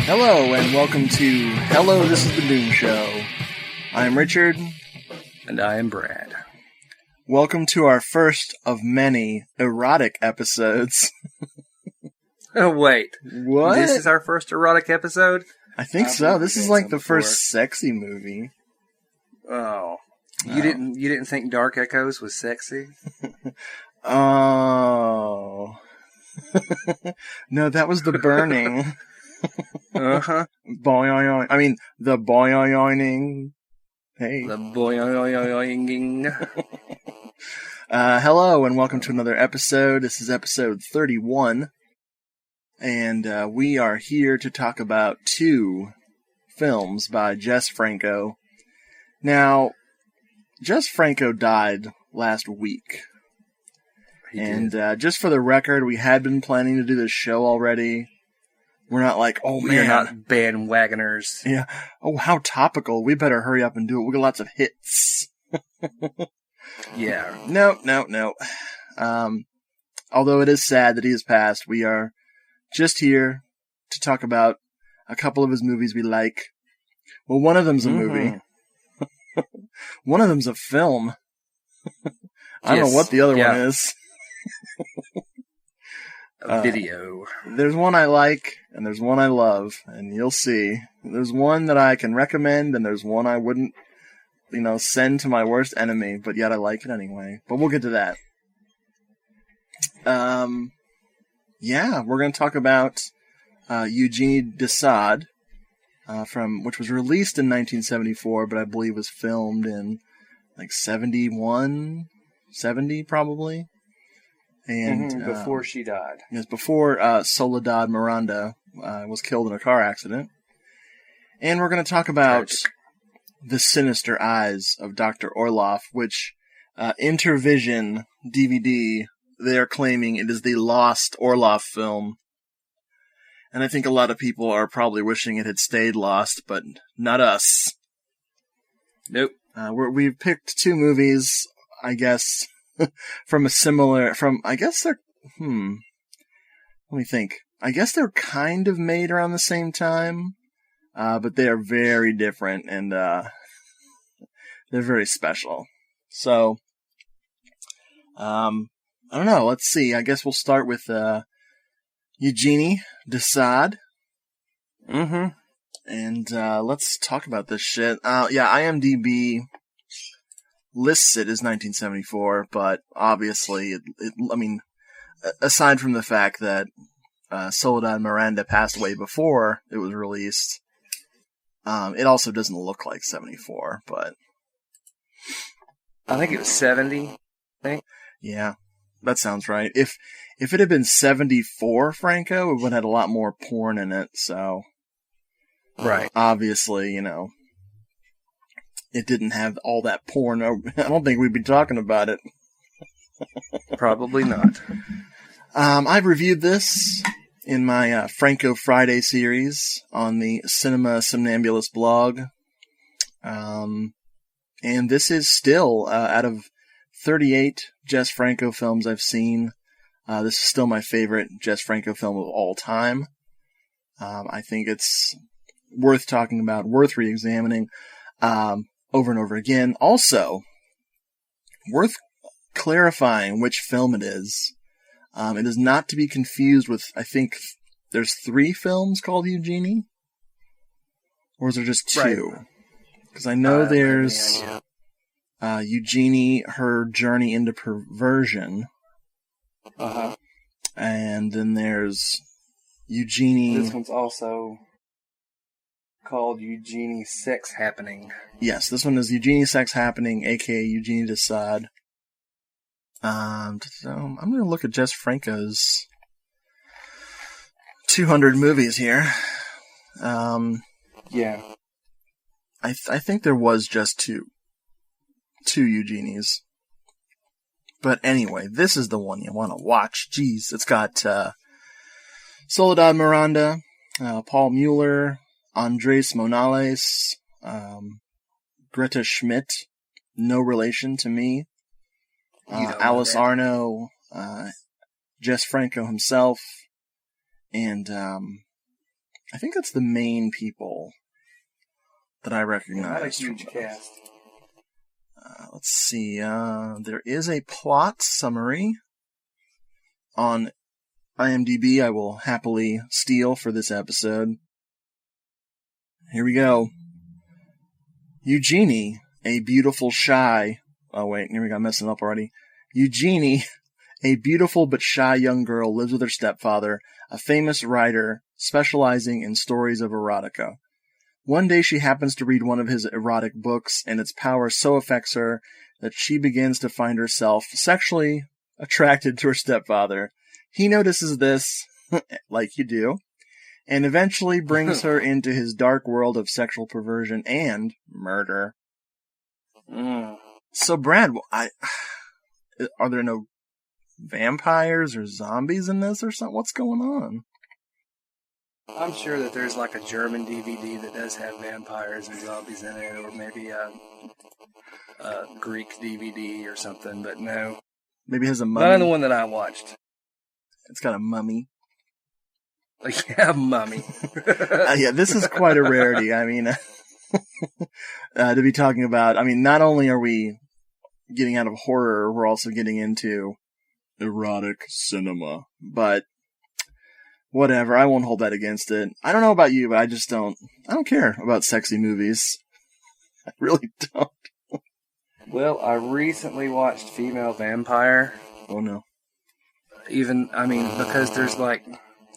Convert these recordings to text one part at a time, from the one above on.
Hello and welcome to Hello, This is the Doom Show. I'm Richard. And I am Brad. Welcome to our first of many erotic episodes. Oh, wait. What? This is our first erotic episode? I think so. This is like the first sexy movie. Oh. You didn't think Dark Echoes was sexy? Oh. No, that was The Burning. Uh-huh. Boing. I mean, the boing. Hey. The boing. Hello and welcome to another episode. This is episode 31. And we are here to talk about two films by Jess Franco. Now, Jess Franco died last week. And just for the record, we had been planning to do this show already. We're not like, oh man. We're not bandwagoners. Yeah. Oh, how topical. We better hurry up and do it. We got lots of hits. Yeah. No. Although it is sad that he has passed, we are just here to talk about a couple of his movies we like. Well, one of them's a movie. One of them's a film. I don't know what the other one is. A video. There's one I like, and there's one I love, and you'll see. There's one that I can recommend, and there's one I wouldn't, send to my worst enemy, but yet I like it anyway. But we'll get to that. Yeah, we're going to talk about Eugenie Desaad, which was released in 1974, but I believe was filmed in, 71, 70 probably. And before she died. Yes, before Soledad Miranda was killed in a car accident. And we're going to talk about The Sinister Eyes of Dr. Orloff, which Intervision DVD, they are claiming it is the lost Orloff film. And I think a lot of people are probably wishing it had stayed lost, but not us. Nope. We've picked two movies, I guess, I guess they're, let me think. I guess they're kind of made around the same time, but they are very different, and they're very special. So, I don't know, let's see. I guess we'll start with Eugenie Desaad. Mm-hmm. And let's talk about this shit. IMDb lists it as 1974, but obviously, aside from the fact that Soledad Miranda passed away before it was released, it also doesn't look like 74, but... I think it was 70, I think. Yeah, that sounds right. If it had been 74, Franco, it would have had a lot more porn in it, so... Right. Obviously, it didn't have all that porn. I don't think we'd be talking about it. Probably not. I've reviewed this in my Franco Friday series on the Cinema Somnambulist blog. And this is still, out of 38 Jess Franco films I've seen, this is still my favorite Jess Franco film of all time. I think it's worth talking about, worth re-examining. Over and over again. Also, worth clarifying which film it is. It is not to be confused with, I think, there's 3 films called Eugenie? Or is there just 2? Because I know there's Eugenie, Her Journey into Perversion. Uh-huh. And then there's Eugenie... This one's also... called Eugenie Sex Happening. Yes, this one is Eugenie Sex Happening, aka Eugenie Desaad. I'm going to look at Jess Franco's 200 movies here. Yeah. I think there was just two Eugenies. But anyway, this is the one you want to watch. Jeez, it's got Soledad Miranda, Paul Mueller, Andres Monales, Greta Schmidt, no relation to me, Alice Arno, Jess Franco himself, and I think that's the main people that I recognize. Not a huge cast. Let's see. There is a plot summary on IMDb I will happily steal for this episode. Here we go. Eugenie, a beautiful shy... Oh wait, here we go, I'm messing up already. Eugenie, a beautiful but shy young girl, lives with her stepfather, a famous writer specializing in stories of erotica. One day she happens to read one of his erotic books, and its power so affects her that she begins to find herself sexually attracted to her stepfather. He notices this, like you do, and eventually brings her into his dark world of sexual perversion and murder. So, Brad, are there no vampires or zombies in this or something? What's going on? I'm sure that there's like a German DVD that does have vampires and zombies in it, or maybe a Greek DVD or something, but no. Maybe it has a mummy. None of the one that I watched. It's got a mummy. Yeah, mummy. Yeah, this is quite a rarity. I mean, to be talking about, I mean, not only are we getting out of horror, we're also getting into erotic cinema. But whatever, I won't hold that against it. I don't know about you, but I don't care about sexy movies. I really don't. Well, I recently watched Female Vampire. Oh no. Because there's like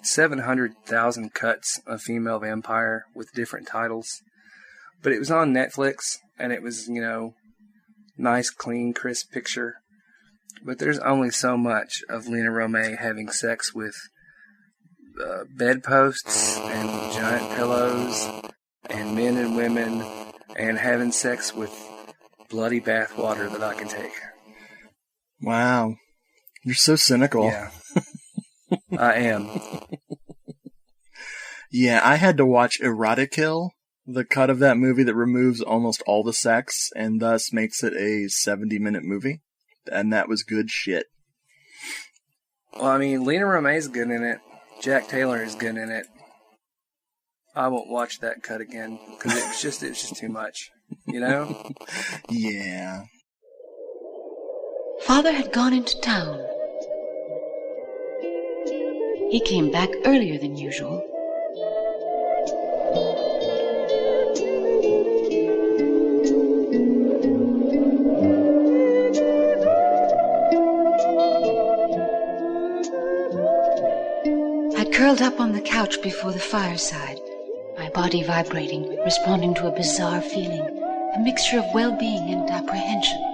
700,000 cuts of Female Vampire with different titles. But it was on Netflix, and it was, nice, clean, crisp picture. But there's only so much of Lena Romay having sex with bedposts and giant pillows and men and women and having sex with bloody bathwater that I can take. Wow. You're so cynical. Yeah. I am. Yeah, I had to watch Erotic Kill, the cut of that movie that removes almost all the sex and thus makes it a 70-minute movie. And that was good shit. Well, Lena Romay's good in it. Jack Taylor is good in it. I won't watch that cut again because it was just too much, Yeah. Father had gone into town. He came back earlier than usual. I curled up on the couch before the fireside, my body vibrating, responding to a bizarre feeling, a mixture of well-being and apprehension.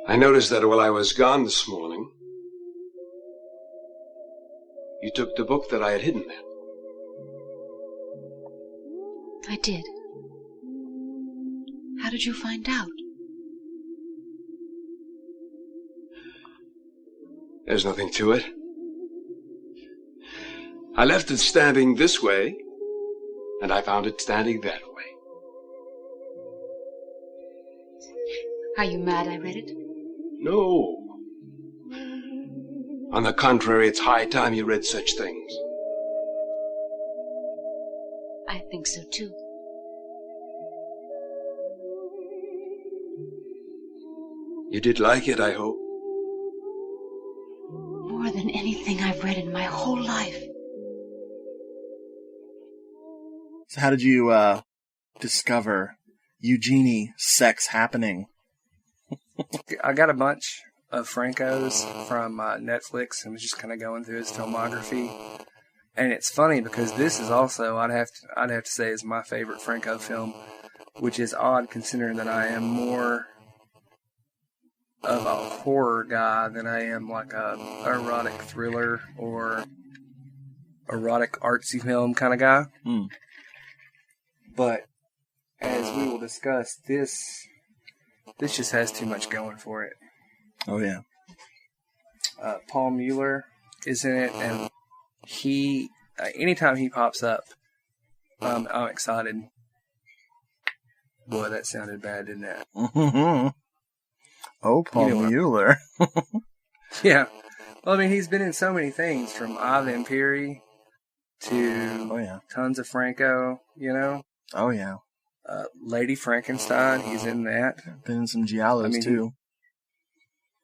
I noticed that while I was gone this morning, you took the book that I had hidden there. I did. How did you find out? There's nothing to it. I left it standing this way, and I found it standing that way. Are you mad I read it? No. On the contrary, it's high time you read such things. I think so too. You did like it, I hope. More than anything I've read in my whole life. So how did you discover Eugenie sex happening? I got a bunch of Franco's from Netflix and was just kind of going through his filmography. And it's funny because this is also, I'd have to say, is my favorite Franco film, which is odd considering that I am more of a horror guy than I am like a erotic thriller or erotic artsy film kind of guy. But as we will discuss, this just has too much going for it. Oh, yeah. Paul Mueller is in it, and he, anytime he pops up, I'm excited. Boy, that sounded bad, didn't it? Mm-hmm. Oh, Paul Mueller. Yeah. Well, I mean, he's been in so many things, from Ivan Piri to tons of Franco, you know? Oh, yeah. Lady Frankenstein, he's in that. Been in some giallos, too.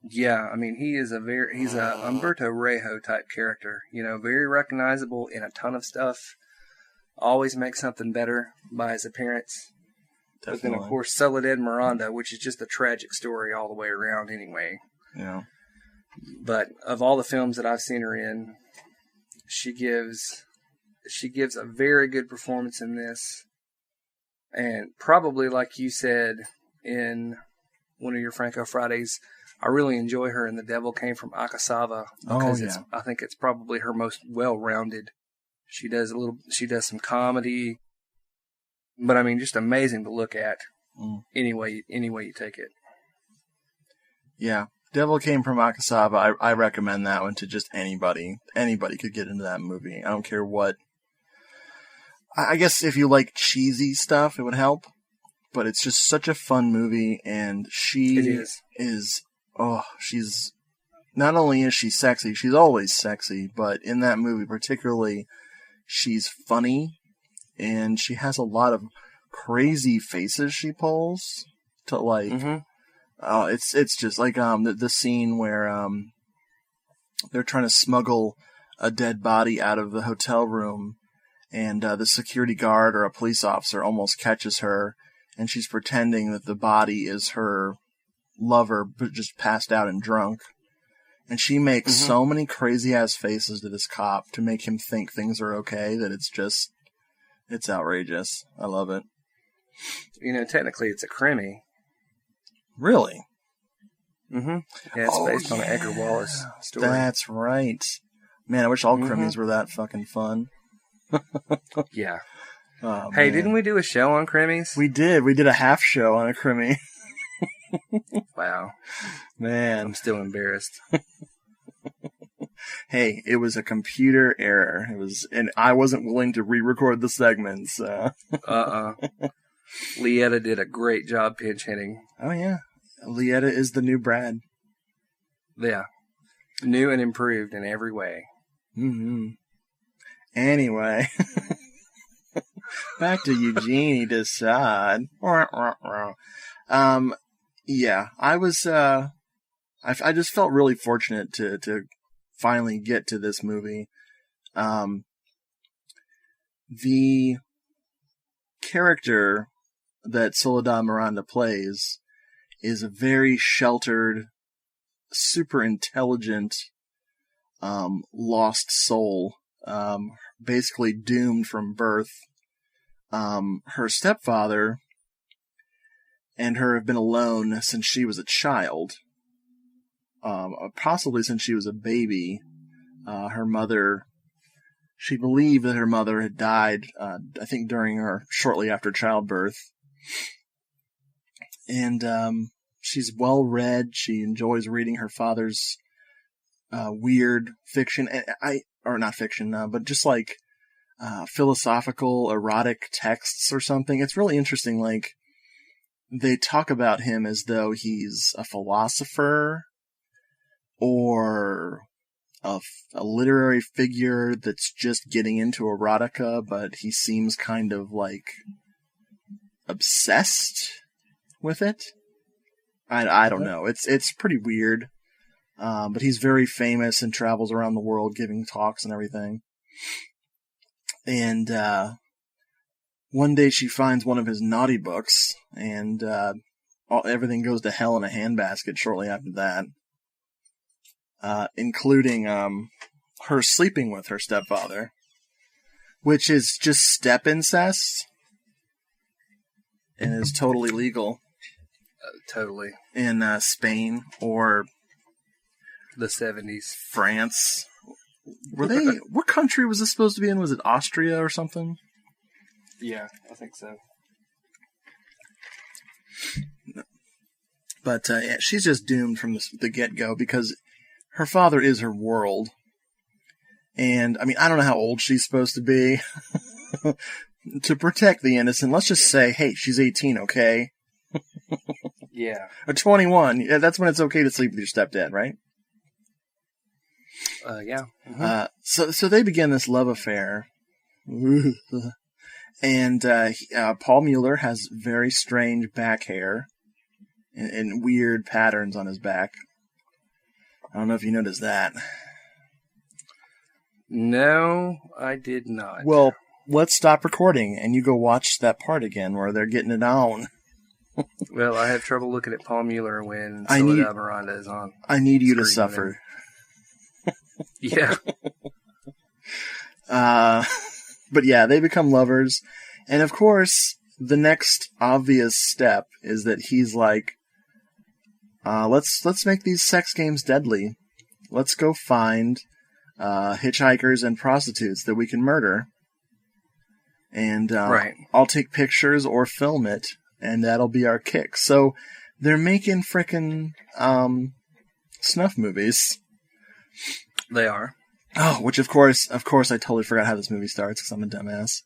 Yeah, I mean, he's a Umberto Rejo type character, you know, very recognizable in a ton of stuff. Always makes something better by his appearance. Definitely. But then, of course, Soledad Miranda, which is just a tragic story all the way around anyway. Yeah. But of all the films that I've seen her in, she gives a very good performance in this. And probably, like you said in one of your Franco Fridays, I really enjoy her in The Devil Came from Akasawa because I think it's probably her most well-rounded. She does some comedy, but I mean, just amazing to look at. Any way you take it. Yeah. Devil Came from Akasawa. I recommend that one to just anybody. Anybody could get into that movie. I don't care what. I guess if you like cheesy stuff, it would help. But it's just such a fun movie, and she's not only is she sexy, she's always sexy, but in that movie particularly, she's funny, and she has a lot of crazy faces she pulls to like. It's just like the scene where they're trying to smuggle a dead body out of the hotel room, and the security guard or a police officer almost catches her, and she's pretending that the body is her lover, but just passed out and drunk. And she makes so many crazy-ass faces to this cop to make him think things are okay that it's outrageous. I love it. You know, technically it's a crimi. Really? Mm-hmm. Yeah, it's based on an Edgar Wallace story. That's right. Man, I wish all crimis were that fucking fun. Yeah. Oh, hey, man. Didn't we do a show on crimis? We did. We did a half show on a crimi. Wow. Man. I'm still embarrassed. Hey, it was a computer error. And I wasn't willing to re-record the segments. Lietta did a great job pinch hitting. Oh, yeah. Lietta is the new Brad. Yeah. New and improved in every way. Mm-hmm. Anyway. Back to Eugenie Desaad. Yeah, I was, I just felt really fortunate to finally get to this movie. The character that Soledad Miranda plays is a very sheltered, super intelligent, lost soul, basically doomed from birth. Her stepfather and her have been alone since she was a child, possibly since she was a baby. Her mother, she believed that her mother had died, I think during or shortly after childbirth. And she's well read. She enjoys reading her father's weird fiction, or not fiction, but just like philosophical, erotic texts or something. It's really interesting. Like, they talk about him as though he's a philosopher or a literary figure that's just getting into erotica, but he seems kind of like obsessed with it. I don't know. It's pretty weird. But he's very famous and travels around the world giving talks and everything. And one day she finds one of his naughty books, and everything goes to hell in a handbasket shortly after that. Including her sleeping with her stepfather, which is just step incest and is totally legal. Totally. In Spain or the 70s. France. Were they? What country was this supposed to be in? Was it Austria or something? Yeah, I think so. But yeah, she's just doomed from the get-go because her father is her world. And, I mean, I don't know how old she's supposed to be. To protect the innocent, let's just say, hey, she's 18, okay? Yeah. Or 21. Yeah, that's when it's okay to sleep with your stepdad, right? Yeah. Mm-hmm. So they begin this love affair. And Paul Mueller has very strange back hair and weird patterns on his back. I don't know if you noticed that. No, I did not. Well, let's stop recording and you go watch that part again where they're getting it on. Well, I have trouble looking at Paul Mueller when Soledad Miranda is on. I need you to suffer. Yeah. But yeah, they become lovers. And of course, the next obvious step is that he's like, let's make these sex games deadly. Let's go find hitchhikers and prostitutes that we can murder. And right. I'll take pictures or film it, and that'll be our kick. So they're making frickin' snuff movies. They are. Oh, which of course, I totally forgot how this movie starts because I'm a dumbass.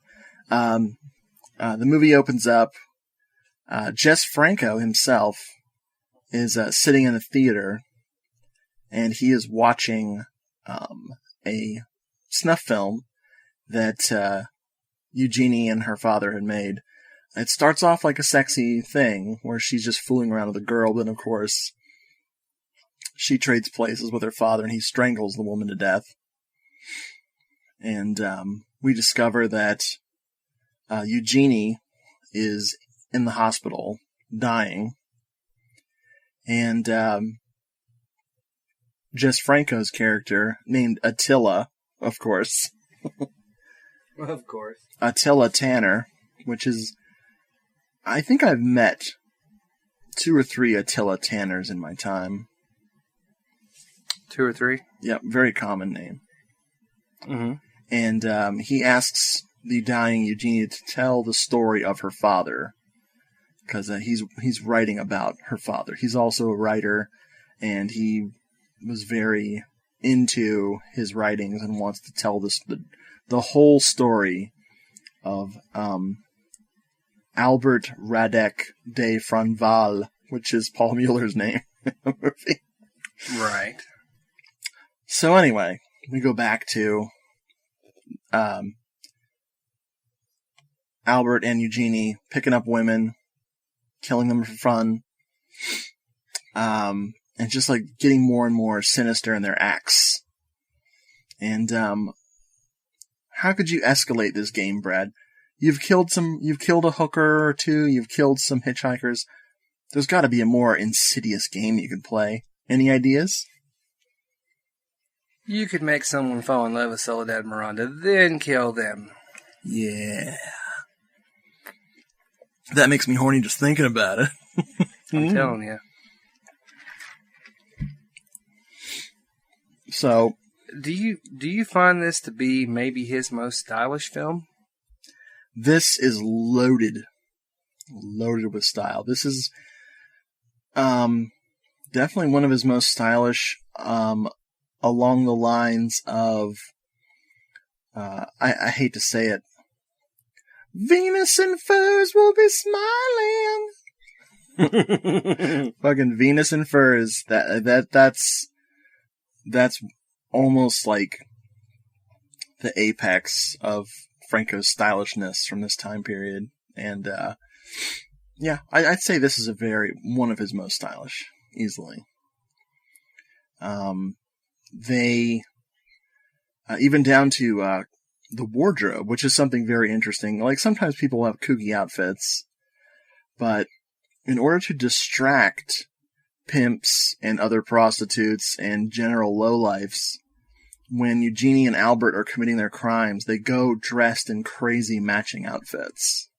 The movie opens up. Jess Franco himself is sitting in a theater, and he is watching a snuff film that Eugenie and her father had made. It starts off like a sexy thing where she's just fooling around with a girl, but of course she trades places with her father and he strangles the woman to death. And we discover that Eugenie is in the hospital, dying. And Jess Franco's character, named Attila, of course. Of course. Attila Tanner, which is... I think I've met 2 or 3 Attila Tanners in my time. 2 or 3? Yep, very common name. Mm-hmm. And he asks the dying Eugenie to tell the story of her father, because he's writing about her father. He's also a writer, and he was very into his writings and wants to tell the whole story of Albert Radek de Franval, which is Paul Mueller's name in the movie. Right. So anyway, we go back to Albert and Eugenie picking up women, killing them for fun, and just like getting more and more sinister in their acts. And how could you escalate this game, Brad? You've killed a hooker or 2, you've killed some hitchhikers. There's got to be a more insidious game you could play. Any ideas? You could make someone fall in love with Soledad Miranda, then kill them. Yeah. That makes me horny just thinking about it. I'm telling you. So, do you find this to be maybe his most stylish film? This is loaded with style. This is definitely one of his most stylish, along the lines of, I hate to say it, Venus and Furs will be smiling. Fucking Venus and Furs. That's almost like the apex of Franco's stylishness from this time period. And yeah, I'd say this is one of his most stylish, easily. They even down to the wardrobe, which is something very interesting. Like, sometimes people have kooky outfits, but in order to distract pimps and other prostitutes and general lowlifes, when Eugenie and Albert are committing their crimes, they go dressed in crazy matching outfits.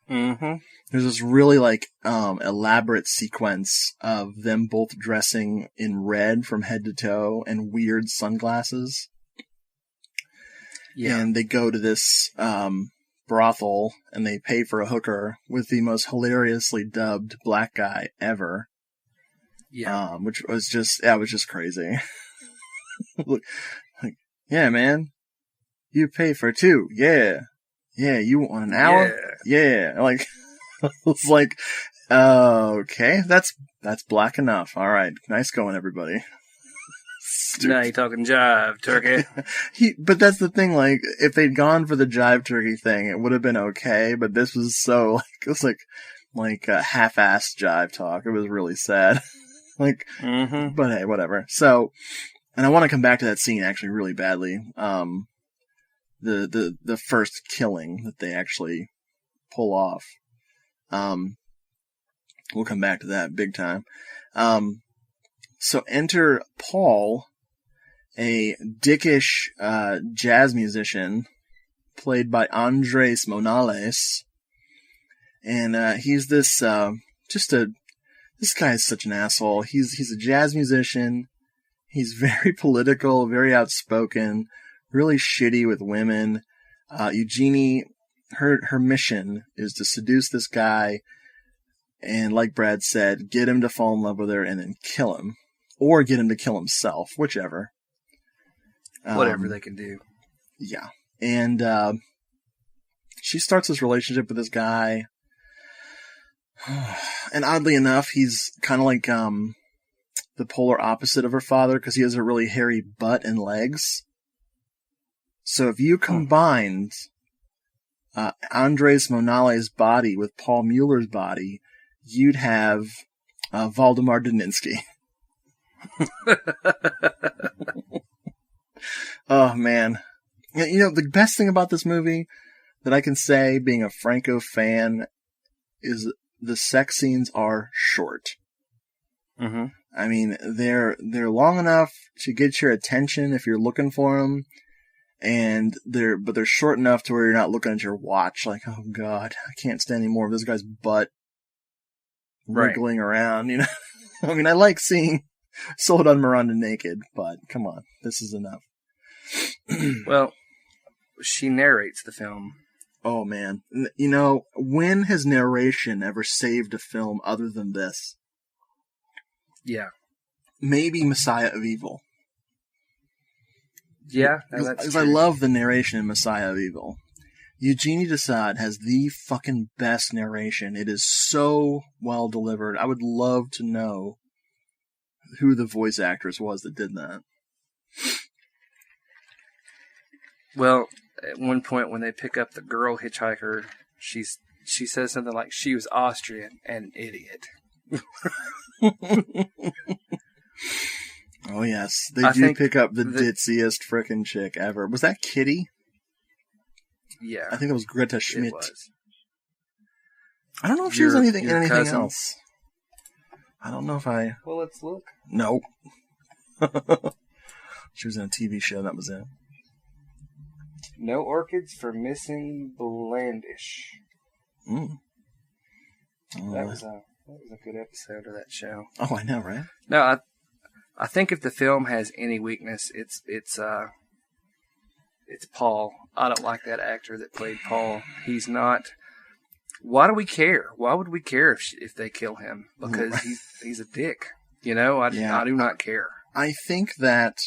Mm-hmm. There's this really, elaborate sequence of them both dressing in red from head to toe and weird sunglasses. Yeah. And they go to this brothel and they pay for a hooker with the most hilariously dubbed black guy ever. Yeah. Which was just crazy. Like, yeah, man. You pay for 2. Yeah. Yeah, you want an hour? Yeah. Like, it's like, okay, that's black enough. All right. Nice going, everybody. Now you're talking jive, turkey. But that's the thing, like, if they'd gone for the jive turkey thing, it would have been okay, but this was so, like, it was like a half-assed jive talk. It was really sad. Like, But hey, whatever. So, and I want to come back to that scene actually really badly. The first killing that they actually pull off. We'll come back to that big time. So enter Paul, a dickish jazz musician played by Andres Monales. And he's this this guy is such an asshole. He's a jazz musician. He's very political, very outspoken, really shitty with women. Eugenie, her mission is to seduce this guy and, like Brad said, get him to fall in love with her and then kill him. Or get him to kill himself, whichever. Whatever they can do. Yeah. And she starts this relationship with this guy. And oddly enough, he's kind of like the polar opposite of her father because he has a really hairy butt and legs. So if you combined Andres Monales' body with Paul Mueller's body, you'd have Valdemar Daninsky. Oh, man. You know, the best thing about this movie that I can say, being a Franco fan, is the sex scenes are short. Mm-hmm. I mean, they're long enough to get your attention if you're looking for them, and they're short enough to where you're not looking at your watch like, oh god, I can't stand any more of this guy's butt wiggling around, you know? I mean, I like seeing Soledad Miranda naked, but come on, this is enough. Well, she narrates the film. Oh man, you know, when has narration ever saved a film other than this? Yeah. Maybe Messiah of Evil. Yeah, because I love the narration in Messiah of Evil. Eugenie Desaad has the fucking best narration. It is so well delivered. I would love to know who the voice actress was that did that. Well, at one point when they pick up the girl hitchhiker, she says something like she was Austrian and an idiot. Oh yes, they do pick up the ditziest frickin' chick ever. Was that Kitty? Yeah, I think it was Greta Schmidt. It was. I don't know if she was anything cousin. else. I don't know if I. Well, let's look. Nope. She was in a TV show. That was it. No orchids for missing Blandish. Mm. That was a good episode of that show. Oh, I know, right? No, I think if the film has any weakness, it's Paul. I don't like that actor that played Paul. He's not. Why do we care? Why would we care if they kill him? Because he's a dick. You know, I do not care. I think that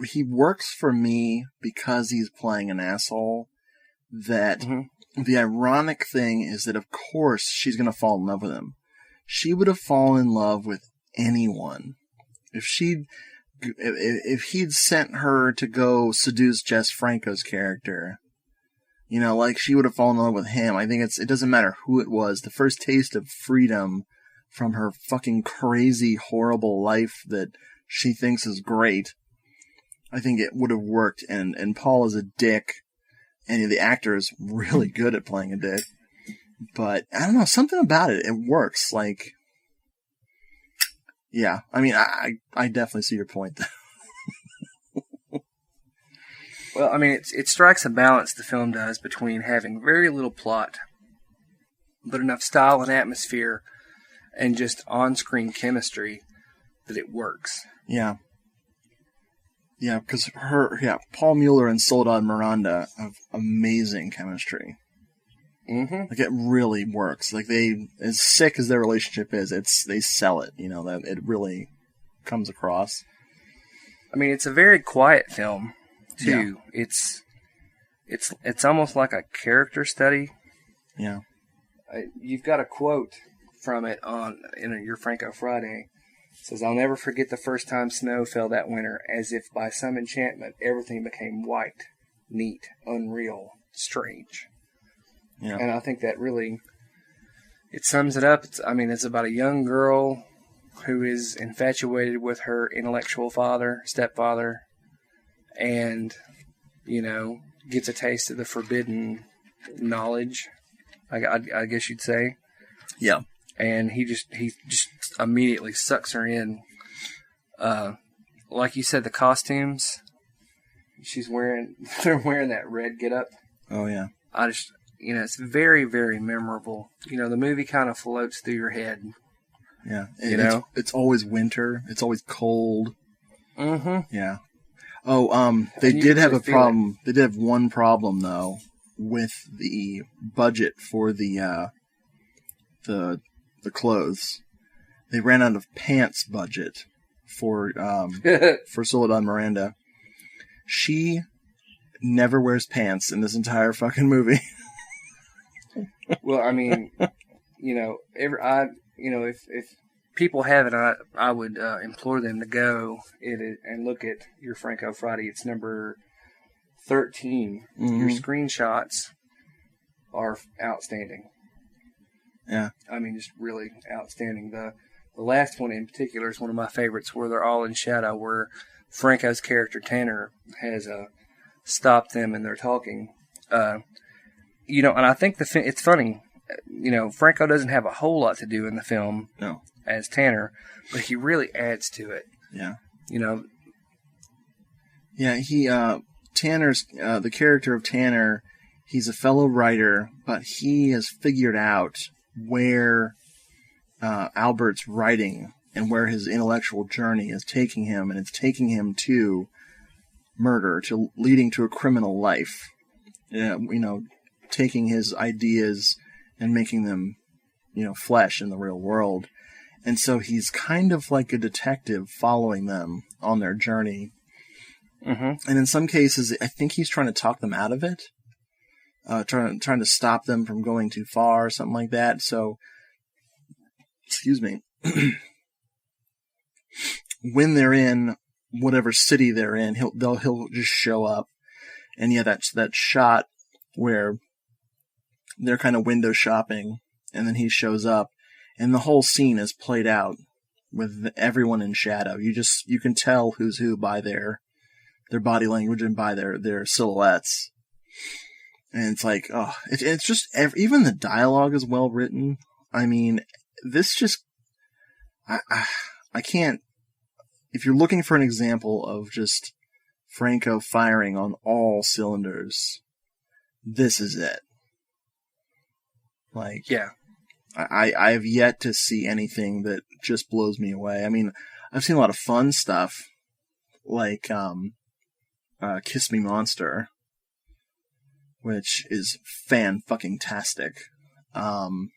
he works for me because he's playing an asshole. That the ironic thing is that, of course, she's going to fall in love with him. She would have fallen in love with anyone. If he'd sent her to go seduce Jess Franco's character, you know, like, she would have fallen in love with him. I think it doesn't matter who it was. The first taste of freedom from her fucking crazy, horrible life that she thinks is great, I think it would have worked. And Paul is a dick, and the actor is really good at playing a dick. But, I don't know, something about it works. Like, yeah, I mean, I definitely see your point, though. Well, I mean, it strikes a balance, the film does, between having very little plot, but enough style and atmosphere, and just on-screen chemistry that it works. Yeah. Yeah, because Paul Mueller and Soledad Miranda have amazing chemistry. Mm-hmm. Like, it really works. Like, as sick as their relationship is, they sell it, that it really comes across. I mean, it's a very quiet film, too. Yeah. It's almost like a character study. Yeah. You've got a quote from it in your Franco Friday. It says, "I'll never forget the first time snow fell that winter, as if by some enchantment everything became white, neat, unreal, strange." Yeah. And I think that really, it sums it up. It's about a young girl who is infatuated with her intellectual stepfather, and, gets a taste of the forbidden knowledge, I guess you'd say. Yeah. And he just immediately sucks her in. Like you said, the costumes they're wearing that red getup. Oh yeah. It's very, very memorable. The movie kind of floats through your head. Yeah. It's always winter. It's always cold. Mm-hmm. Yeah. Oh, they did have a problem. They did have one problem though with the budget for the clothes. They ran out of pants budget for Soledad Miranda. She never wears pants in this entire fucking movie. Well, if people haven't, I would implore them to go and look at your Franco Friday. It's number 13. Mm-hmm. Your screenshots are outstanding. Yeah. Just really outstanding. The last one in particular is one of my favorites, where they're all in shadow, where Franco's character Tanner has stopped them and they're talking. And I think it's funny. Franco doesn't have a whole lot to do in the film. No. As Tanner, but he really adds to it. Yeah. Yeah, he Tanner's the character of Tanner, he's a fellow writer, but he has figured out where Albert's writing and where his intellectual journey is taking him, and it's taking him to murder, leading to a criminal life. Taking his ideas and making them, flesh in the real world. And so he's kind of like a detective following them on their journey. Mm-hmm. And in some cases, I think he's trying to talk them out of it. Trying to stop them from going too far, or something like that. So, excuse me. When they're in whatever city they're in, he'll just show up. And yeah, that's that shot where they're kind of window shopping, and then he shows up. And the whole scene is played out with everyone in shadow. You can tell who's who by their body language and by their silhouettes. And it's like, it's just even the dialogue is well written. This just I can't. If you're looking for an example of just Franco firing on all cylinders, this is it. Yeah. I have yet to see anything that just blows me away. I've seen a lot of fun stuff, like Kiss Me Monster, which is fan-fucking-tastic. Oh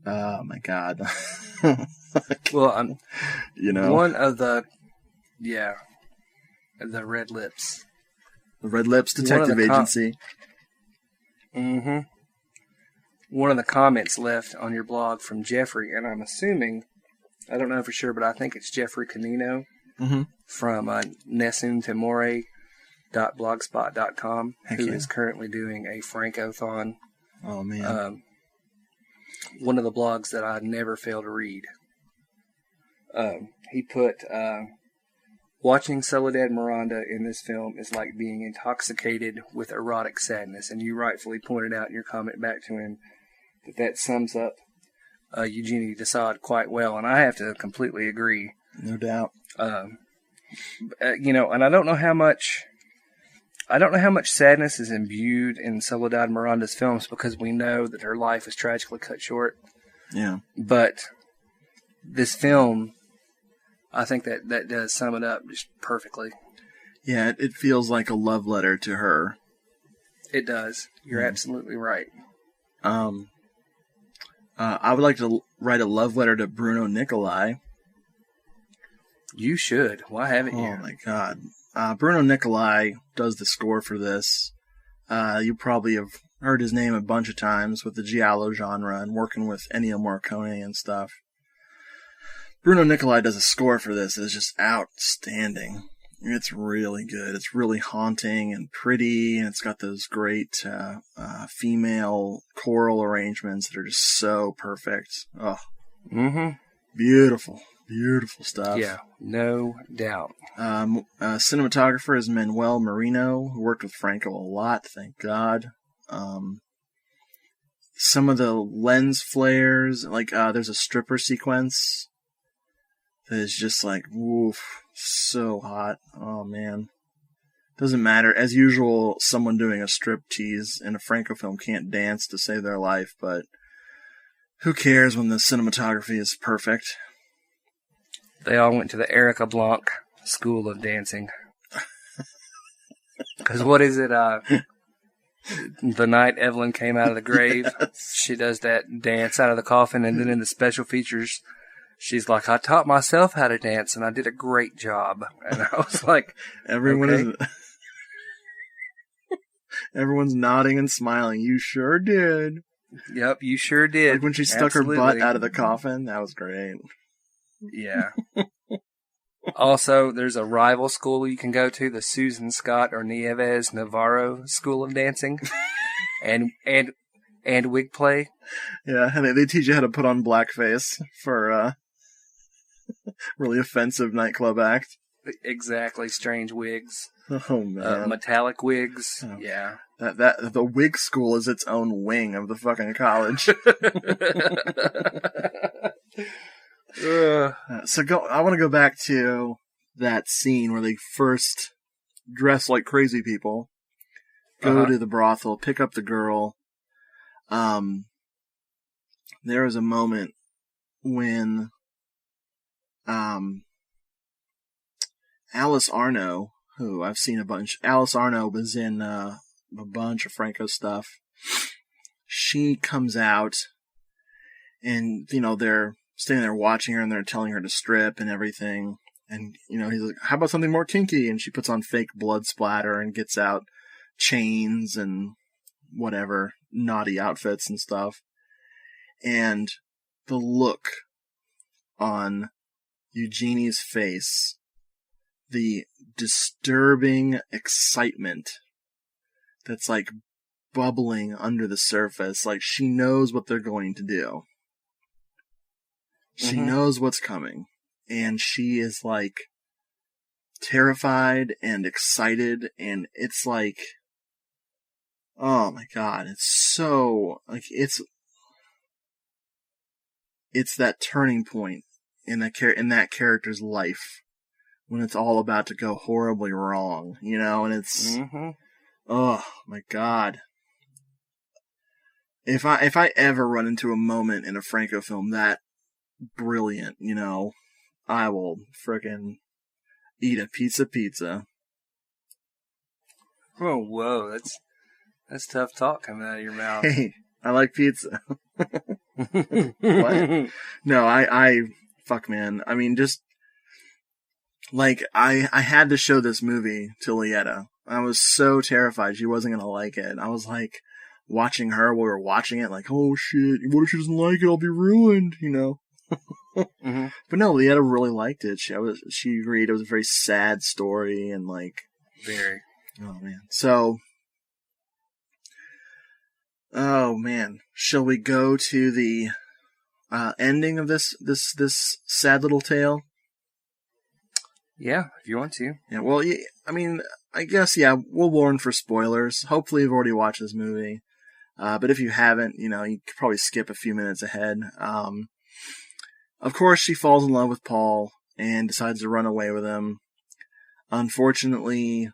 my god. Well, one of the Red Lips. The Red Lips Detective Agency. Mm-hmm. One of the comments left on your blog from Jeffrey, and I'm assuming, I don't know for sure, but I think it's Jeffrey Canino from nessuntemore.blogspot.com, who is currently doing a Francothon. Oh, man. One of the blogs that I never fail to read. He put, watching Soledad Miranda in this film is like being intoxicated with erotic sadness, and you rightfully pointed out in your comment back to him that sums up Eugenie Desaad quite well, and I have to completely agree. No doubt. And I don't know how much sadness is imbued in Soledad Miranda's films, because we know that her life is tragically cut short. Yeah. But this film I think that does sum it up just perfectly. Yeah, it feels like a love letter to her. It does. You're absolutely right. I would like to write a love letter to Bruno Nicolai. You should. Why haven't you? Oh my God. Bruno Nicolai does the score for this. You probably have heard his name a bunch of times with the giallo genre and working with Ennio Morricone and stuff. Bruno Nicolai does a score for this. It's just outstanding. It's really good. It's really haunting and pretty, and it's got those great female choral arrangements that are just so perfect. Oh, beautiful, beautiful stuff. Yeah, no doubt. Cinematographer is Manuel Marino, who worked with Franco a lot, thank God. Some of the lens flares, like there's a stripper sequence that is just like, woof, so hot. Oh, man. Doesn't matter. As usual, someone doing a striptease in a Franco film can't dance to save their life, but who cares when the cinematography is perfect? They all went to the Erica Blanc School of Dancing. Because what is it? The night Evelyn came out of the grave, yes. She does that dance out of the coffin, and then in the special features, she's like, I taught myself how to dance, and I did a great job. And I was like, everyone's nodding and smiling. You sure did. Yep, you sure did. Like when she stuck her butt out of the coffin, that was great. Yeah. Also, there's a rival school you can go to, the Susan Scott or Nieves Navarro School of Dancing, and wig play. Yeah, and they teach you how to put on blackface for really offensive nightclub act. Exactly, strange wigs. Oh man, metallic wigs. Oh. Yeah, that the wig school is its own wing of the fucking college. I want to go back to that scene where they first dress like crazy people, go to the brothel, pick up the girl. There was a moment when Alice Arno, who I've seen a bunch, Alice Arno was in a bunch of Franco stuff. She comes out, and they're standing there watching her, and they're telling her to strip and everything. And, he's like, how about something more kinky? And she puts on fake blood splatter and gets out chains and whatever, naughty outfits and stuff. And the look on Eugenie's face, the disturbing excitement that's like bubbling under the surface, like she knows what they're going to do. She knows what's coming, and she is like terrified and excited, and it's like, oh my God, it's so like it's that turning point in that character's life when it's all about to go horribly wrong, and it's oh my God. If I ever run into a moment in a Franco film that brilliant, I will frickin' eat a pizza. Oh, whoa, that's tough talk coming out of your mouth. Hey, I like pizza. What? No, I fuck, man. I mean, just like I had to show this movie to Lietta. I was so terrified she wasn't gonna like it. I was like watching her while we were watching it, like, oh shit, what if she doesn't like it? I'll be ruined, But no, Lietta really liked it. She agreed it was a very sad story and like very. Oh man. So, oh man, shall we go to the ending of this sad little tale? Yeah, if you want to. Yeah. Well, I mean, I guess we'll warn for spoilers. Hopefully, you've already watched this movie. But if you haven't, you could probably skip a few minutes ahead. Of course, she falls in love with Paul and decides to run away with him. Unfortunately,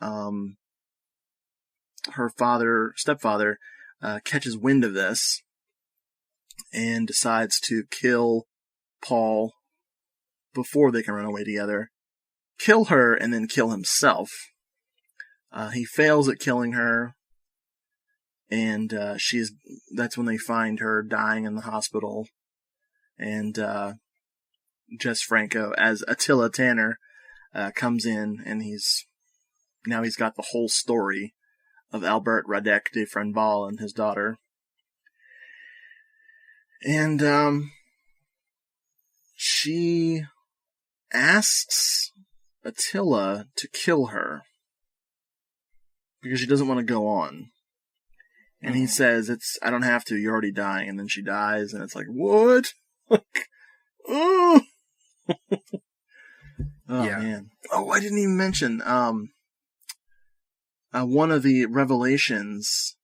her stepfather, catches wind of this and decides to kill Paul before they can run away together, kill her and then kill himself. He fails at killing her, and that's when they find her dying in the hospital. And Jess Franco, as Attila Tanner, comes in, and he's got the whole story of Albert Radek de Frenbal and his daughter. And she asks Attila to kill her because she doesn't want to go on. And he says, I don't have to, you're already dying. And then she dies, and it's like, what? Oh, Yeah. Man. Oh, I didn't even mention, one of the revelations,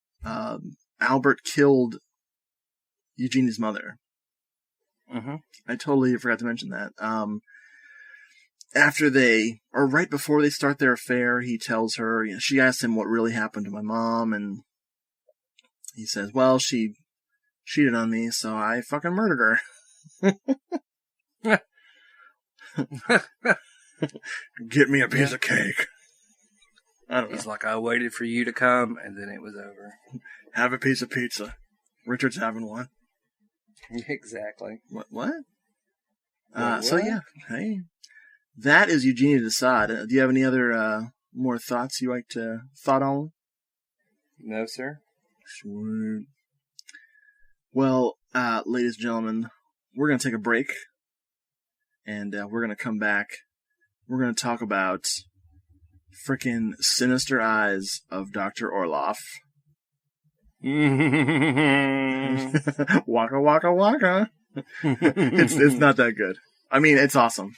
Albert killed Eugenie's mother. Mm-hmm. I totally forgot to mention that. Right before they start their affair, he tells her, she asks him what really happened to my mom, and he says, well, she cheated on me, so I fucking murdered her. Get me a piece of cake. I don't know. He's like, I waited for you to come, and then it was over. Have a piece of pizza. Richard's having one. Exactly. What? So yeah, hey, that is Eugenie Desaad. Do you have any other more thoughts you like to thought on? No, sir. Sweet. Well, ladies and gentlemen, we're gonna take a break, and we're gonna come back. We're gonna talk about frickin' Sinister Eyes of Dr. Orloff. Waka waka waka. It's not that good. I mean, it's awesome.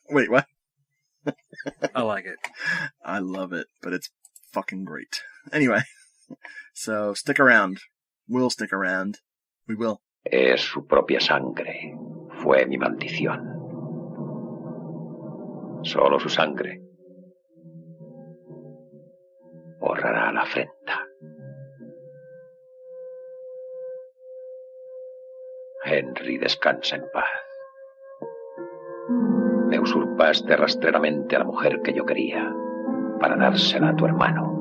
Wait, what? I like it. I love it, but it's fucking great. Anyway, so stick around. We'll stick around. We will. Es su propia sangre. Fue mi maldición. Solo su sangre borrará la afrenta. Henry, descansa en paz. Me usurpaste rastreramente a la mujer que yo quería para dársela a tu hermano.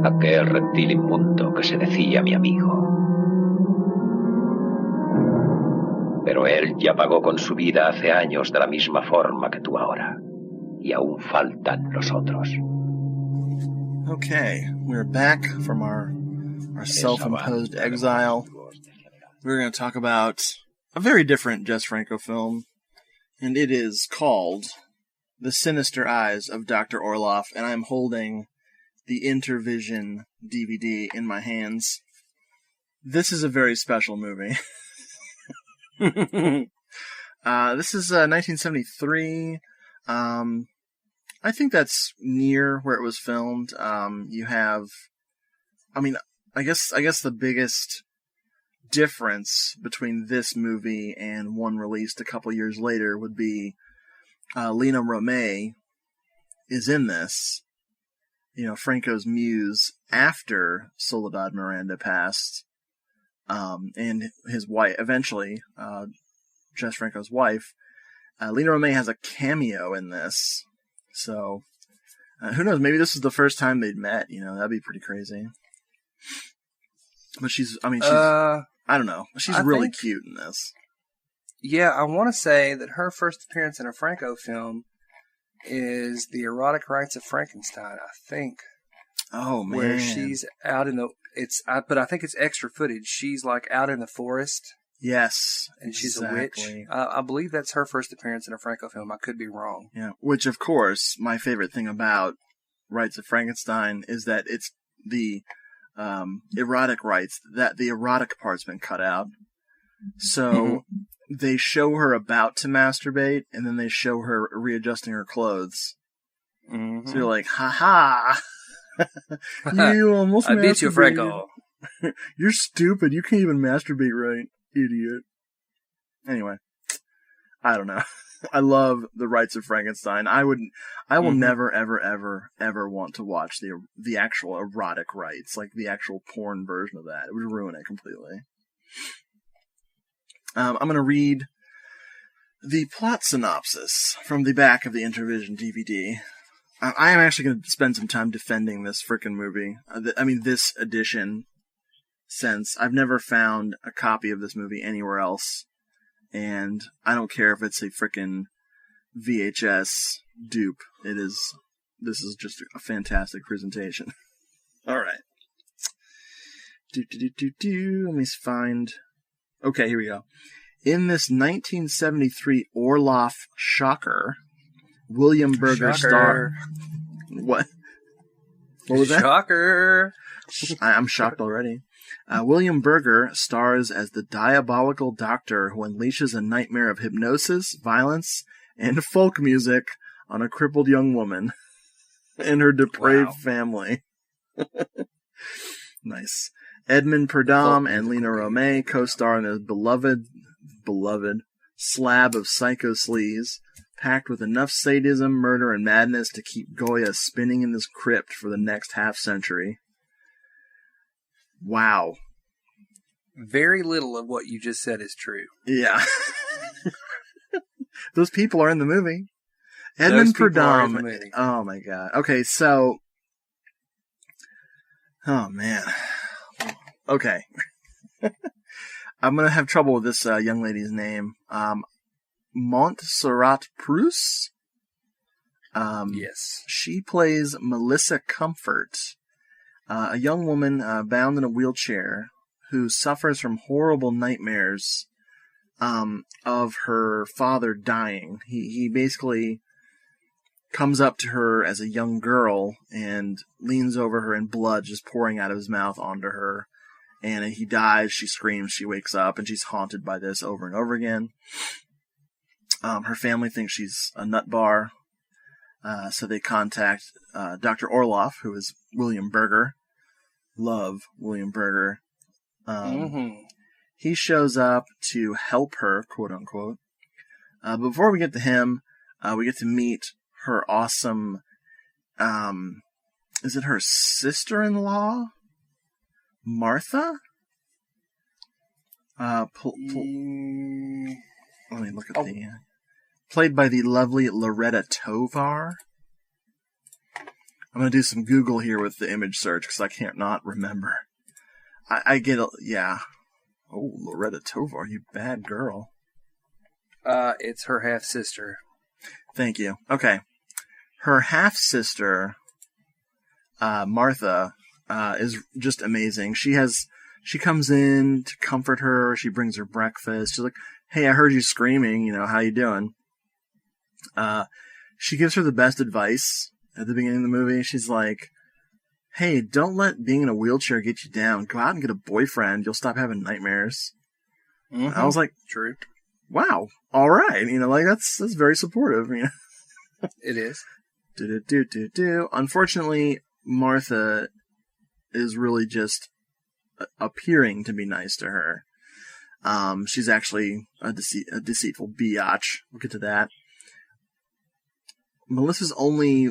Aquel reptil inmundo que se decía mi amigo. Pero él ya pagó con su vida hace años de la misma forma que tú ahora. Y aún faltan los otros. Okay, we're back from our self-imposed exile. We're going to talk about a very different Jess Franco film, and it is called The Sinister Eyes of Dr. Orloff, and I'm holding the Intervision DVD in my hands. This is a very special movie. This is 1973. I think that's near where it was filmed. You have, I guess the biggest difference between this movie and one released a couple years later would be Lena Romay is in this. Franco's muse after Soledad Miranda passed, and his wife, eventually, Jess Franco's wife, Lena Romay has a cameo in this. So, who knows, maybe this is the first time they'd met, that'd be pretty crazy. But I don't know. She's really cute in this. Yeah, I want to say that her first appearance in a Franco film is The Erotic Rites of Frankenstein, I think. Oh, man. Where she's out in but I think it's extra footage. She's like out in the forest. Yes. And she's a witch. I believe that's her first appearance in a Franco film. I could be wrong. Yeah. Which, of course, my favorite thing about Rites of Frankenstein is that it's the erotic rites, that the erotic part's been cut out. So they show her about to masturbate, and then they show her readjusting her clothes. Mm-hmm. So you're like, ha you almost I beat you, Franco. You're stupid. You can't even masturbate right, idiot. Anyway, I don't know. I love the Rites of Frankenstein. I will never, ever want to watch the actual erotic rites, like the actual porn version of that. It would ruin it completely. I'm going to read the plot synopsis from the back of the Intervision DVD. I am actually going to spend some time defending this frickin' movie. This edition, since I've never found a copy of this movie anywhere else. And I don't care if it's a frickin' VHS dupe. This is just a fantastic presentation. Alright. Let me find... Okay, here we go. In this 1973 Orloff shocker, William Berger star... What? What was that? Shocker! I'm shocked already. William Berger stars as the diabolical doctor who unleashes a nightmare of hypnosis, violence, and folk music on a crippled young woman and her depraved family. Nice. Edmund Purdom and Lena Romay co-star in this beloved slab of psycho sleaze, packed with enough sadism, murder, and madness to keep Goya spinning in this crypt for the next half-century. Wow. Very little of what you just said is true. Yeah. Those people are in the movie. Edmund Purdom. Oh my god. Okay, so... Oh man. Okay. I'm going to have trouble with this young lady's name. Montserrat Prus? Yes. She plays Melissa Comfort, a young woman bound in a wheelchair who suffers from horrible nightmares of her father dying. He basically comes up to her as a young girl and leans over her, and blood just pouring out of his mouth onto her. And he dies, she screams, she wakes up, and she's haunted by this over and over again. Her family thinks she's a nut bar, so they contact Dr. Orloff, who is William Berger. Love William Berger. He shows up to help her, quote unquote. But before we get to him, we get to meet her awesome, is it her sister-in-law? Martha? Let me look at the... played by the lovely Loretta Tovar. I'm going to do some Google here with the image search, because I can't not remember. I get a... Yeah. Oh, Loretta Tovar, you bad girl. It's her half-sister. Thank you. Okay. Her half-sister, Martha... is just amazing. She comes in to comfort her. She brings her breakfast. She's like, "Hey, I heard you screaming. How you doing?" She gives her the best advice at the beginning of the movie. She's like, "Hey, don't let being in a wheelchair get you down. Go out and get a boyfriend. You'll stop having nightmares." Mm-hmm. I was like, "True. Wow. All right. That's very supportive. It is. Unfortunately, Martha is really just appearing to be nice to her. She's actually a deceitful biatch. We'll get to that. Melissa's only,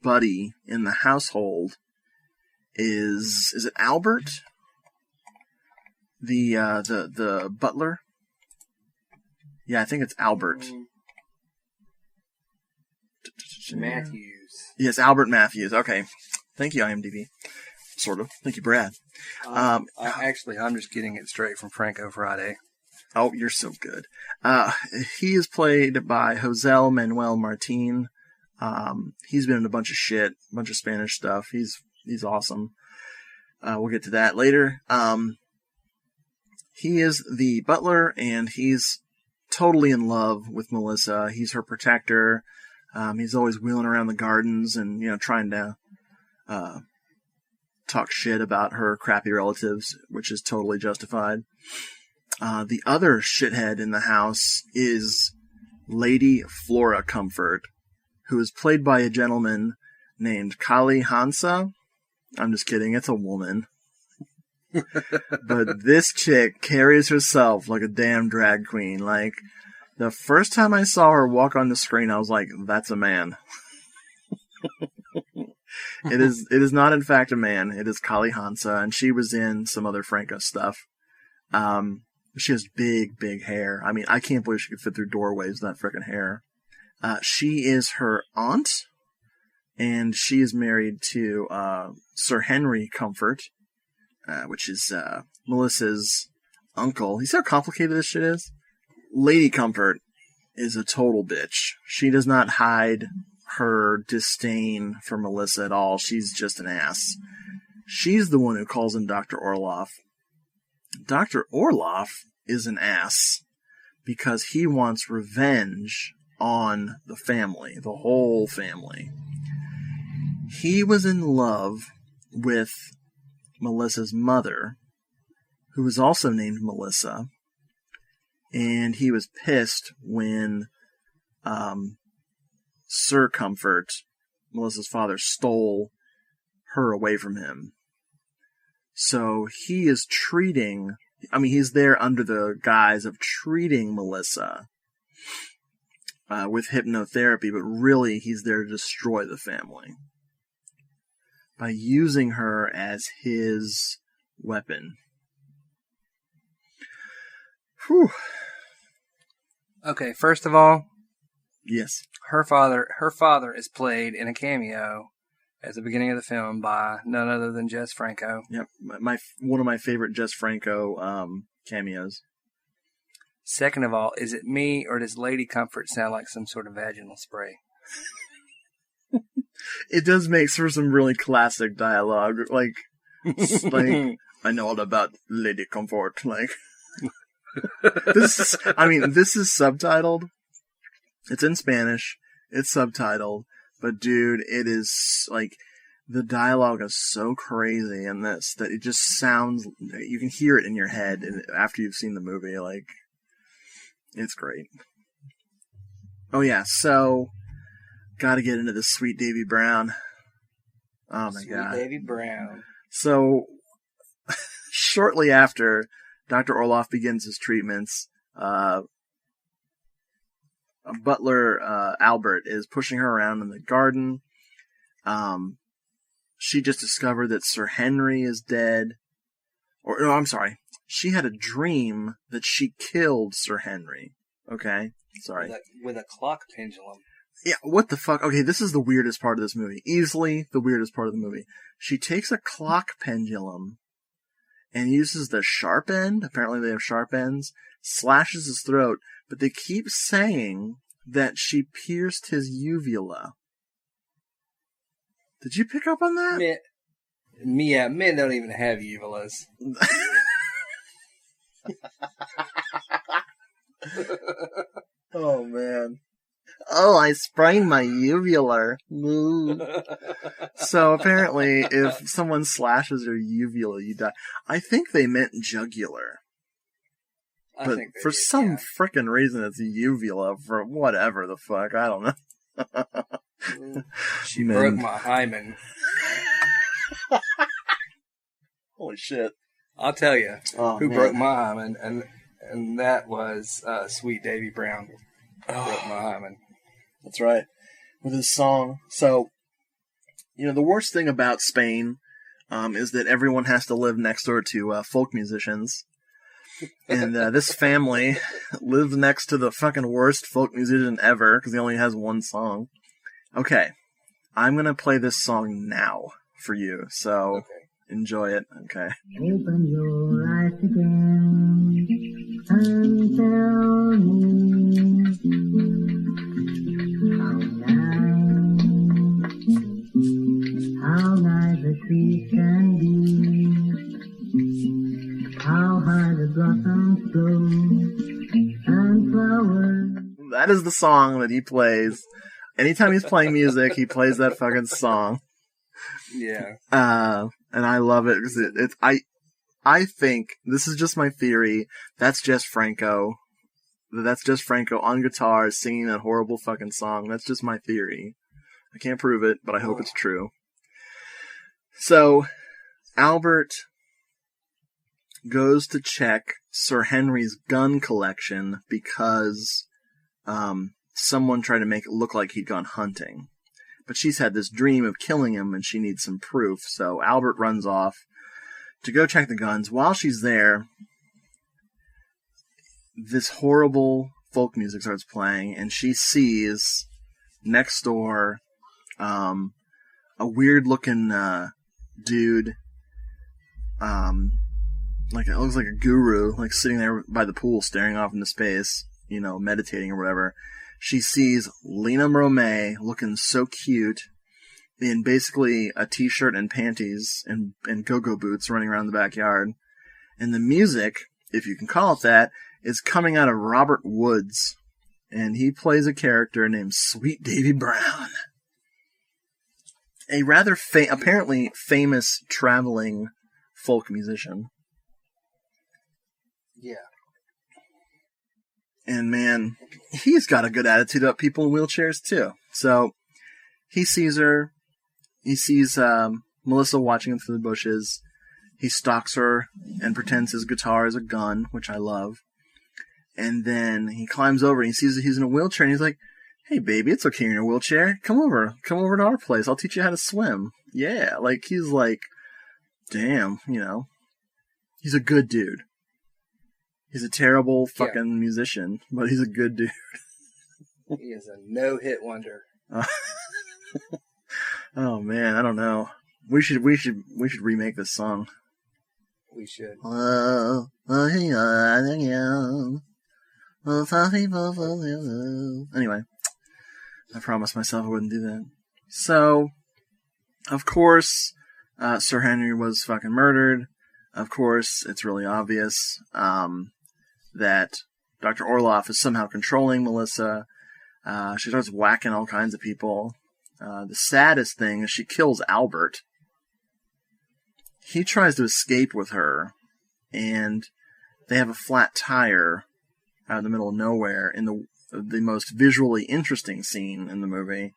buddy in the household is it Albert? The butler? Yeah, I think it's Albert. Matthews. Yes, Albert Matthews. Okay. Thank you, IMDb. Sort of. Thank you, Brad. I'm just getting it straight from Franco Friday. Oh, you're so good. He is played by José Manuel Martín. He's been in a bunch of shit, a bunch of Spanish stuff. He's awesome. We'll get to that later. He is the butler, and he's totally in love with Melissa. He's her protector. He's always wheeling around the gardens and, trying to talk shit about her crappy relatives, which is totally justified. The other shithead in the house is Lady Flora Comfort, who is played by a gentleman named Kali Hansa. I'm just kidding, it's a woman. But this chick carries herself like a damn drag queen. The first time I saw her walk on the screen, I was like, that's a man. It is not in fact a man. It is Kali Hansa, and she was in some other Franco stuff. She has big, big hair. I mean, I can't believe she could fit through doorways with that frickin' hair. She is her aunt, and she is married to Sir Henry Comfort, which is Melissa's uncle. You see how complicated this shit is? Lady Comfort is a total bitch. She does not hide her disdain for Melissa at all. She's just an ass. She's the one who calls in Dr. Orloff. Dr. Orloff is an ass because he wants revenge on the family, the whole family. He was in love with Melissa's mother, who was also named Melissa, and he was pissed when Sir Comfort, Melissa's father, stole her away from him. So he is he's there under the guise of treating Melissa with hypnotherapy, but really he's there to destroy the family by using her as his weapon. Whew. Okay, first of all, yes, her father is played in a cameo at the beginning of the film by none other than Jess Franco. Yep, one of my favorite Jess Franco cameos. Second of all, is it me or does Lady Comfort sound like some sort of vaginal spray? It does make for some really classic dialogue, like I know all about Lady Comfort. Like this is subtitled. It's in Spanish. It's subtitled, but dude, it is like the dialogue is so crazy in this that it just sounds. You can hear it in your head after you've seen the movie. Like it's great. Oh yeah, so. Got to get into this Sweet Davy Brown. Oh my God. Sweet Davy Brown. So, shortly after Dr. Orloff begins his treatments, butler Albert is pushing her around in the garden. She just discovered that Sir Henry is dead. No, I'm sorry. She had a dream that she killed Sir Henry. Okay? Sorry. With a clock pendulum. Yeah, what the fuck? Okay, this is the weirdest part of this movie. Easily the weirdest part of the movie. She takes a clock pendulum and uses the sharp end, apparently they have sharp ends, slashes his throat, but they keep saying that she pierced his uvula. Did you pick up on that? Men don't even have uvulas. Oh, man. Oh, I sprained my uvular. So apparently, if someone slashes your uvula, you die. I think they meant jugular. But for some frickin' reason, it's uvula for whatever the fuck. I don't know. She broke my hymen. Holy shit. I'll tell you who broke my hymen, and that was Sweet Davy Brown. Broke my hymen. That's right. With his song. So, the worst thing about Spain is that everyone has to live next door to folk musicians. And this family lives next to the fucking worst folk musician ever because he only has one song. Okay. I'm going to play this song now for you. So, enjoy it. Okay. Open your eyes again and tell me how nice the trees can be, how high the blossoms grow, and flowers. That is the song that he plays. Anytime he's playing music, he plays that fucking song. Yeah. And I love it because I think, this is just my theory, that's Jess Franco. That's Jess Franco on guitar singing that horrible fucking song. That's just my theory. I can't prove it, but I hope it's true. So, Albert goes to check Sir Henry's gun collection because someone tried to make it look like he'd gone hunting. But she's had this dream of killing him and she needs some proof. So Albert runs off to go check the guns. While she's there, this horrible folk music starts playing, and she sees next door a weird-looking dude, like it looks like a guru, like sitting there by the pool, staring off into space, meditating or whatever. She sees Lena Romay looking so cute in basically a t-shirt and panties and go-go boots running around the backyard. And the music, if you can call it that, is coming out of Robert Woods. And he plays a character named Sweet Davy Brown. A rather apparently famous traveling folk musician. Yeah. And man, he's got a good attitude about people in wheelchairs too. So he sees her. He sees Melissa watching him through the bushes. He stalks her and pretends his guitar is a gun, which I love. And then he climbs over and he sees that he's in a wheelchair and he's like, "Hey baby, it's okay you're in a wheelchair. Come over to our place. I'll teach you how to swim." Yeah, like he's like, damn, he's a good dude. He's a terrible fucking musician, but he's a good dude. He is a no-hit wonder. Oh man, I don't know. We should remake this song. We should. Anyway, I promised myself I wouldn't do that. So, of course, Sir Henry was fucking murdered. Of course, it's really obvious that Dr. Orloff is somehow controlling Melissa. She starts whacking all kinds of people. The saddest thing is she kills Albert. He tries to escape with her, and they have a flat tire out in the middle of nowhere in the most visually interesting scene in the movie.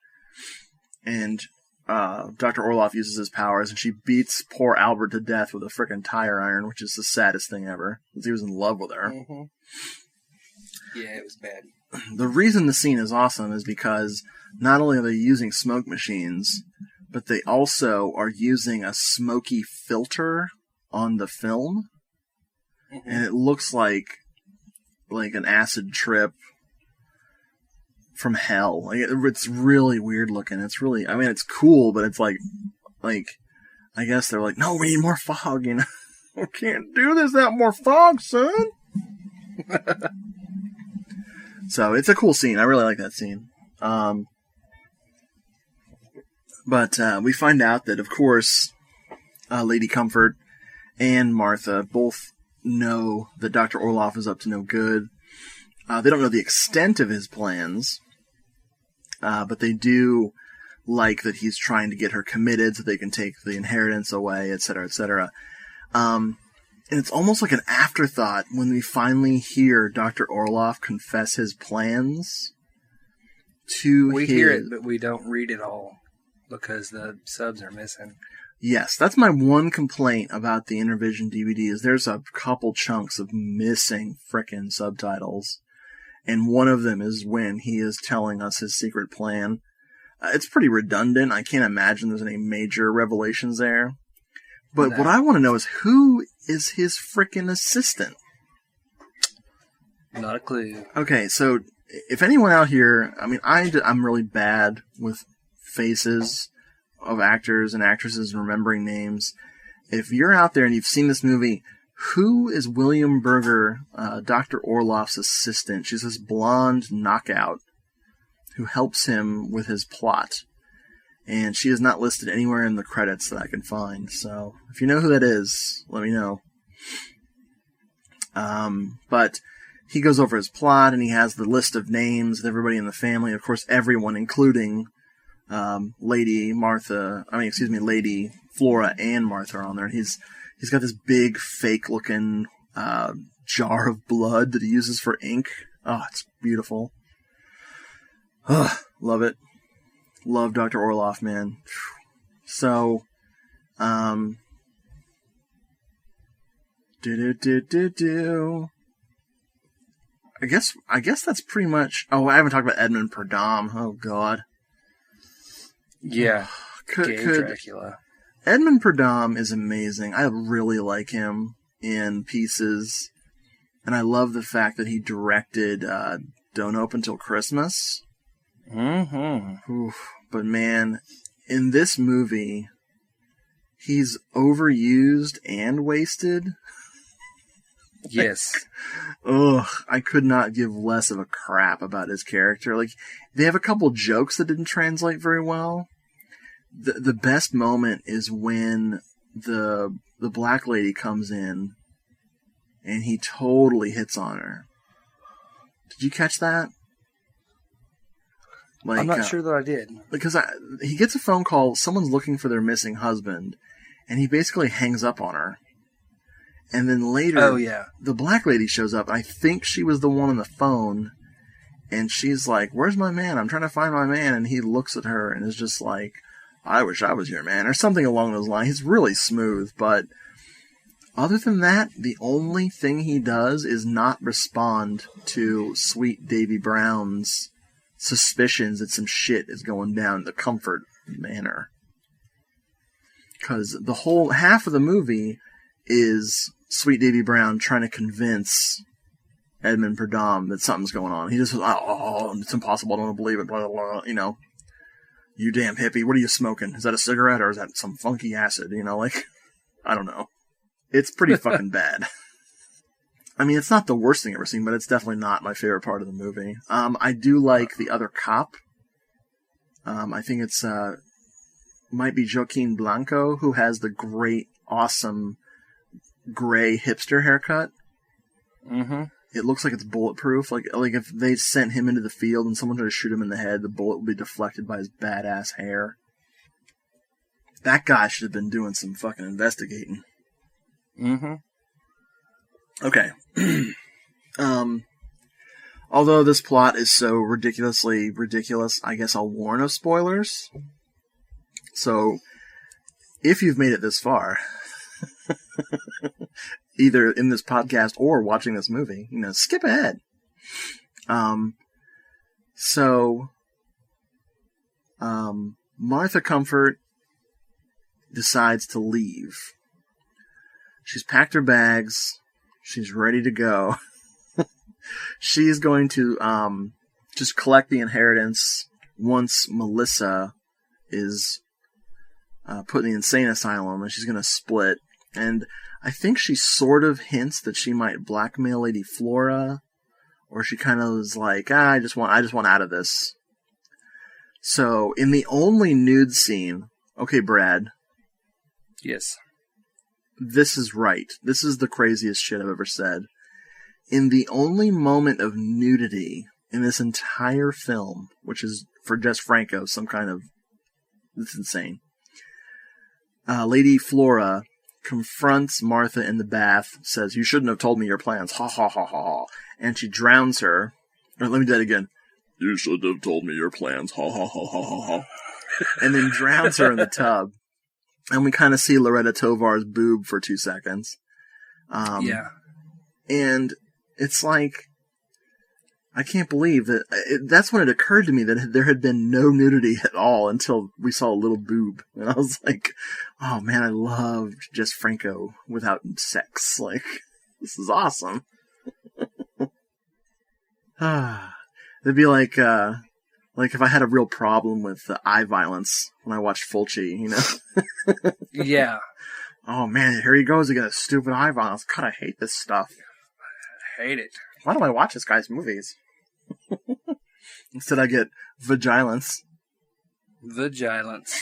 And Dr. Orloff uses his powers, and she beats poor Albert to death with a frickin' tire iron, which is the saddest thing ever, because he was in love with her. Mm-hmm. Yeah, it was bad. The reason the scene is awesome is because not only are they using smoke machines, but they also are using a smoky filter on the film, and it looks like an acid trip from hell. Like it's really weird looking. It's really, it's cool, but it's like I guess they're like, no, we need more fog. We can't do this without more fog, son. So it's a cool scene. I really like that scene. But we find out that, of course, Lady Comfort and Martha both know that Dr. Orloff is up to no good. They don't know the extent of his plans, but they do like that he's trying to get her committed so they can take the inheritance away, etc., etc. And it's almost like an afterthought when we finally hear Dr. Orloff confess his plans to We hear it, but we don't read it all because the subs are missing. Yes, that's my one complaint about the Intervision DVD is there's a couple chunks of missing frickin' subtitles. And one of them is when he is telling us his secret plan. It's pretty redundant. I can't imagine there's any major revelations there. But what I want to know is who is his frickin' assistant? Not a clue. Okay, so if anyone out here, I'm really bad with faces of actors and actresses and remembering names. If you're out there and you've seen this movie, who is William Berger, Dr. Orloff's assistant? She's this blonde knockout who helps him with his plot. And she is not listed anywhere in the credits that I can find. So if you know who that is, let me know. But he goes over his plot and he has the list of names of everybody in the family. Of course, everyone, including Lady Flora and Martha are on there. And he's got this big fake looking jar of blood that he uses for ink. Oh, it's beautiful. Love it. Love Dr. Orloff, man. So, I guess that's pretty much. Oh, I haven't talked about Edmund Purdom. Oh God. Yeah. Could Dracula. Edmund Purdom is amazing. I really like him in pieces. And I love the fact that he directed Don't Open Till Christmas. Mm-hmm. Oof. But man, in this movie, he's overused and wasted. Yes. Ugh, I could not give less of a crap about his character. Like, they have a couple jokes that didn't translate very well. The best moment is when the black lady comes in and he totally hits on her. Did you catch that? Like, I'm not sure that I did. Because he gets a phone call, someone's looking for their missing husband, and he basically hangs up on her. And then later, the black lady shows up. I think she was the one on the phone, and she's like, "Where's my man? I'm trying to find my man." And he looks at her and is just like, "I wish I was your man," or something along those lines. He's really smooth, but other than that, the only thing he does is not respond to Sweet Davy Brown's suspicions that some shit is going down the Comfort manor. Because the whole half of the movie is Sweet Davy Brown trying to convince Edmund Purdom that something's going on. He just goes, "Oh, it's impossible, I don't believe it, blah, blah, blah," you know. "You damn hippie, what are you smoking? Is that a cigarette or is that some funky acid?" You know, like, I don't know. It's pretty fucking bad. I mean, it's not the worst thing I've ever seen, but it's definitely not my favorite part of the movie. I do like the other cop. I think it's, might be Joaquin Blanco, who has the great, awesome gray hipster haircut. Mm-hmm. It looks like it's bulletproof. Like if they sent him into the field and someone tried to shoot him in the head, the bullet would be deflected by his badass hair. That guy should have been doing some fucking investigating. Mm-hmm. Okay. Although this plot is so ridiculously ridiculous, I guess I'll warn of spoilers. So, if you've made it this far, either in this podcast or watching this movie, you know, skip ahead. Martha Comfort decides to leave. She's packed her bags. She's ready to go. She's going to just collect the inheritance once Melissa is put in the insane asylum, and she's going to split. And I think she sort of hints that she might blackmail Lady Flora, or she kind of is like, I just want out of this. So in the only nude scene, okay, Brad. Yes. This is right. This is the craziest shit I've ever said. In the only moment of nudity in this entire film, which is for Jess Franco, some kind of, it's insane. Lady Flora confronts Martha in the bath, says, "You shouldn't have told me your plans, ha ha ha ha ha," and she drowns her. Or let me do that again. "You should have told me your plans, ha ha ha ha ha ha," and then drowns her in the tub. And we kind of see Loretta Tovar's boob for 2 seconds. Yeah. And it's like, I can't believe that. That's when it occurred to me that there had been no nudity at all until we saw a little boob. And I was like, oh man, I loved Jess Franco without sex. Like, this is awesome. It'd be like if I had a real problem with eye violence when I watched Fulci, you know? Yeah. Oh man, here he goes again, stupid eye violence. God, I hate this stuff. I hate it. Why do I watch this guy's movies? Instead I get vagilance. Vagilance.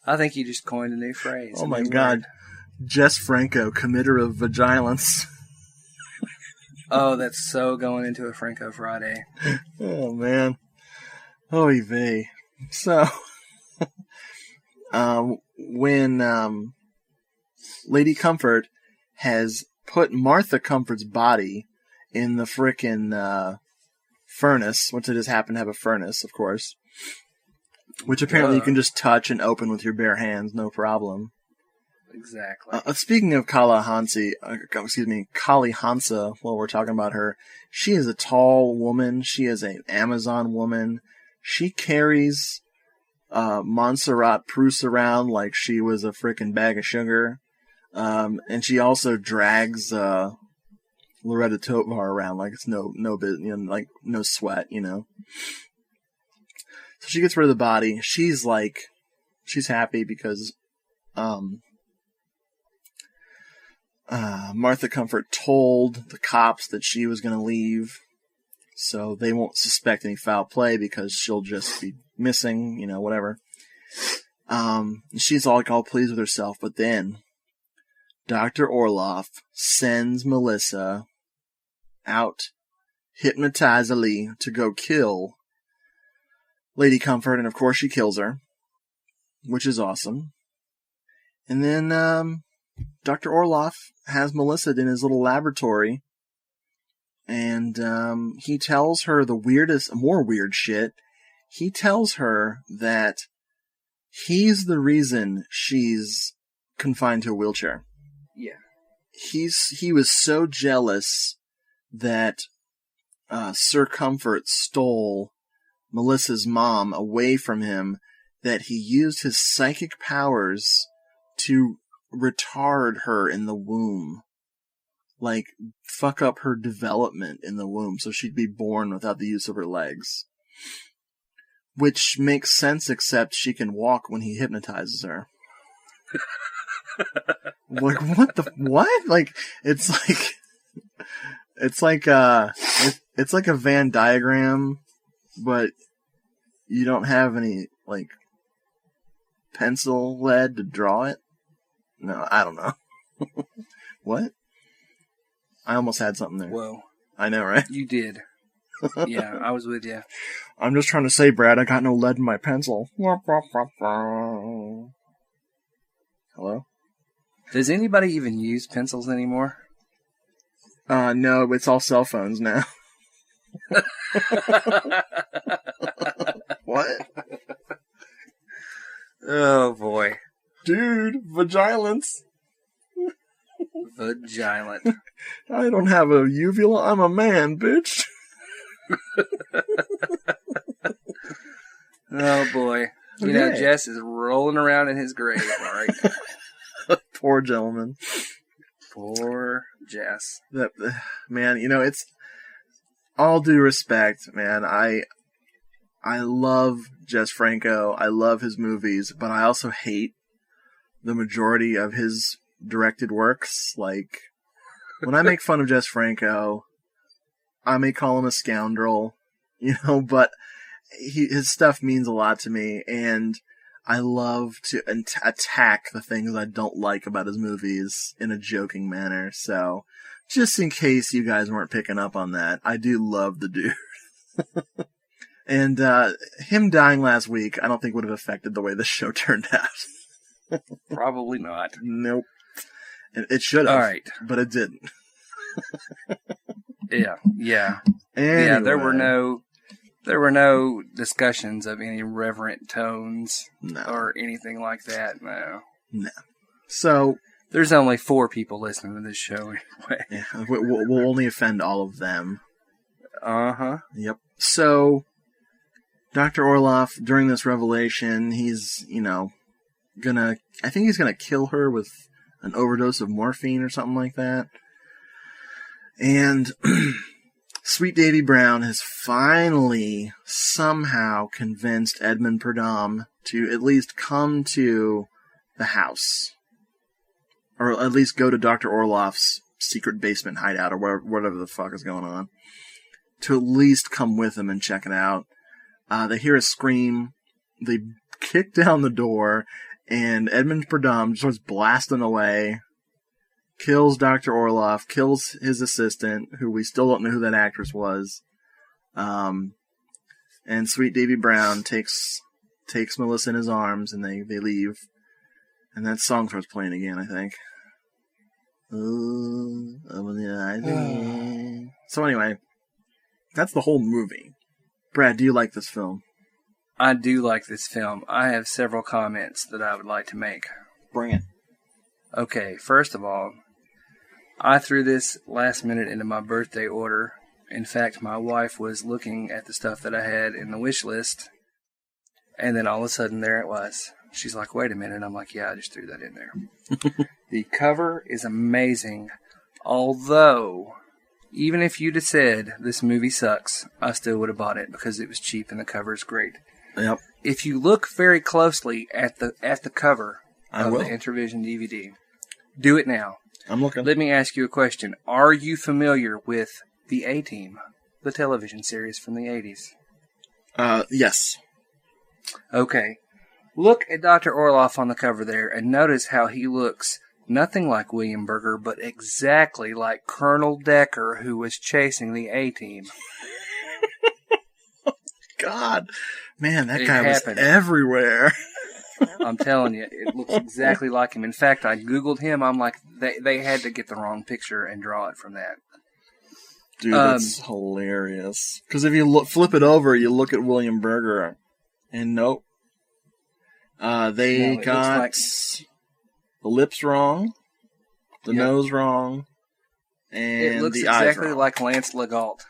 I think you just coined a new phrase. Oh my god. Jess Franco, committer of vagilance. Oh, that's so going into a Franco Friday. Oh man. Oy vey. So, when Lady Comfort has put Martha Comfort's body in the frickin' furnace, which it just happened to have a furnace, of course, which apparently you can just touch and open with your bare hands, no problem. Exactly. Speaking of Kali Hansa, while we're talking about her, she is a tall woman. She is an Amazon woman. She carries Montserrat Prusse around like she was a frickin' bag of sugar. And she also drags Loretta Tovar around like it's no like no sweat, So she gets rid of the body. She's happy because Martha Comfort told the cops that she was going to leave, so they won't suspect any foul play because she'll just be missing, whatever. She's all pleased with herself, but then Dr. Orloff sends Melissa out hypnotizedly to go kill Lady Comfort, and of course she kills her, which is awesome. And then Dr. Orloff has Melissa in his little laboratory, and he tells her more weird shit. He tells her that he's the reason she's confined to a wheelchair. Yeah. He was so jealous that Sir Comfort stole Melissa's mom away from him that he used his psychic powers to retard her in the womb. Like, fuck up her development in the womb so she'd be born without the use of her legs. Which makes sense, except she can walk when he hypnotizes her. Like, what? Like, it's like a Venn diagram, but you don't have any, like, pencil lead to draw it? No, I don't know. What? I almost had something there. Whoa. I know, right? You did. Yeah, I was with you. I'm just trying to say, Brad, I got no lead in my pencil. Hello? Does anybody even use pencils anymore? No, it's all cell phones now. What? Oh, boy. Dude, vigilance. Vagilant. I don't have a uvula, I'm a man, bitch. Oh, boy. You know, Jess is rolling around in his grave, all right? Poor gentleman. Poor Jess. Man, it's all due respect, man. I love Jess Franco. I love his movies, but I also hate the majority of his directed works. Like, when I make fun of Jess Franco, I may call him a scoundrel, but his stuff means a lot to me, and I love to attack the things I don't like about his movies in a joking manner. So, just in case you guys weren't picking up on that, I do love the dude. And him dying last week, I don't think would have affected the way the show turned out. Probably not. Nope. It should have, all right, but it didn't. Yeah. Anyway. Yeah, there were no discussions of any reverent tones or anything like that. No. So there's only 4 people listening to this show anyway. Yeah, we'll only offend all of them. Uh-huh. Yep. So Dr. Orloff, during this revelation, he's, I think he's gonna kill her with an overdose of morphine or something like that. And Sweet Davy Brown has finally somehow convinced Edmund Purdom to at least come to the house. Or at least go to Dr. Orloff's secret basement hideout or whatever the fuck is going on. To at least come with him and check it out. They hear a scream. They kick down the door. And Edmund Purdom starts blasting away. Kills Dr. Orloff, kills his assistant, who we still don't know who that actress was. And Sweet Davy Brown takes Melissa in his arms, and they leave. And that song starts playing again, I think. So anyway, that's the whole movie. Brad, do you like this film? I do like this film. I have several comments that I would like to make. Bring it. Okay, first of all, I threw this last minute into my birthday order. In fact, my wife was looking at the stuff that I had in the wish list, and then all of a sudden, there it was. She's like, wait a minute. I'm like, yeah, I just threw that in there. The cover is amazing, although Even if you'd have said this movie sucks, I still would have bought it because it was cheap and the cover's great. Yep. If you look very closely at the cover of will. the Intervision DVD, do it now. I'm looking. Let me ask you a question. Are you familiar with The A-Team, the television series from the 80s? Yes. Okay. Look at Dr. Orloff on the cover there and notice how he looks nothing like William Berger, but exactly like Colonel Decker, who was chasing the A-Team. God. Man, that It guy happened. was everywhere. I'm telling you, it looks exactly like him. In fact, I Googled him. I'm like, they had to get the wrong picture and draw it from that. Dude, that's hilarious. Because if you flip it over, you look at William Berger, and nope. They got the lips wrong, the nose wrong, and it looks the eyes exactly wrong. like Lance Legault,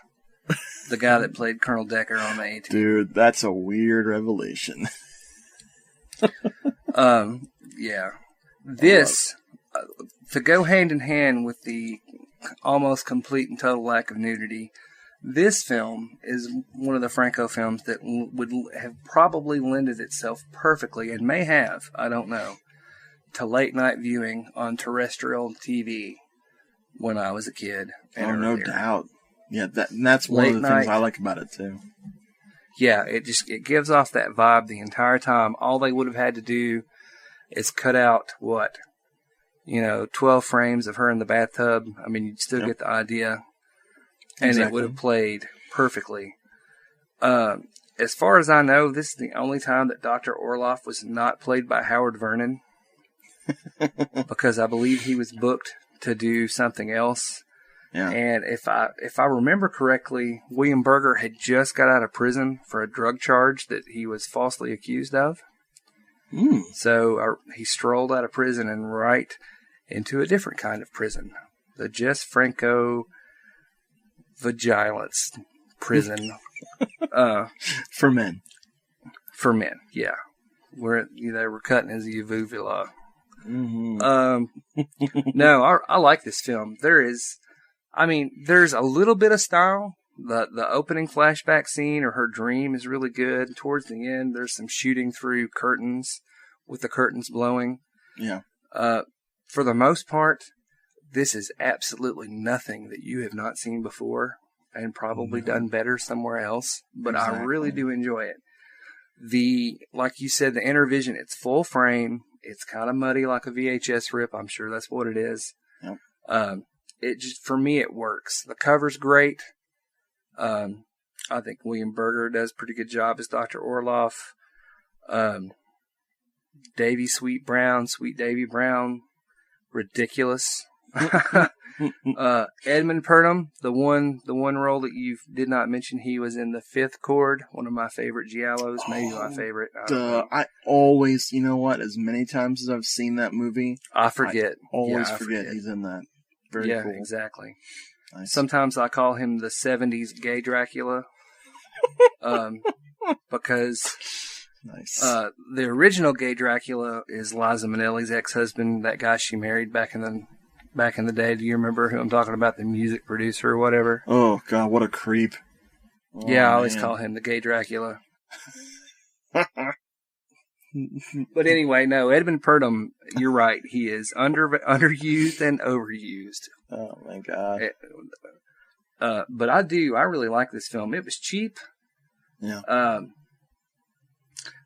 the guy that played Colonel Decker on the A-Team. Dude, that's a weird revelation. Yeah. This, to go hand in hand with the almost complete and total lack of nudity, this film is one of the Franco films that would have probably lended itself perfectly, and may have, I don't know, to late night viewing on terrestrial TV when I was a kid. Oh, no doubt. Yeah, that's one of the things I like about it, too. Yeah, it gives off that vibe the entire time. All they would have had to do is cut out, 12 frames of her in the bathtub. I mean, you'd still get the idea. And it would have played perfectly. As far as I know, this is the only time that Dr. Orloff was not played by Howard Vernon. Because I believe he was booked to do something else. Yeah. And if I remember correctly, William Berger had just got out of prison for a drug charge that he was falsely accused of. So he strolled out of prison and right into a different kind of prison. The Jess Franco Vigilance prison. For men. For men, yeah. Where they were cutting his uvula. Mm-hmm. No, I like this film. There's a little bit of style. The opening flashback scene or her dream is really good. Towards the end, there's some shooting through curtains with the curtains blowing. Yeah. For the most part, this is absolutely nothing that you have not seen before and probably done better somewhere else. But exactly. I really do enjoy it. Like you said, the Intervision, it's full frame. It's kind of muddy like a VHS rip. I'm sure that's what it is. Yep. For me, it works. The cover's great. I think William Berger does a pretty good job as Dr. Orloff. Sweet Davy Brown, ridiculous. Edmund Purdom, the one role that you did not mention, he was in The Fifth Chord, one of my favorite giallos, maybe my favorite. I always, you know what? As many times as I've seen that movie, I forget. I forget he's in that. Very cool. Yeah, exactly. Nice. Sometimes I call him the 70s gay Dracula, because nice. The original gay Dracula is Liza Minnelli's ex-husband, that guy she married back in the day. Do you remember who I'm talking about? The music producer or whatever. Oh God, what a creep! Oh, yeah, I always call him the gay Dracula. But anyway, no, Edmund Purdom, you're right. He is underused and overused. Oh my God. But I really like this film. It was cheap. Yeah.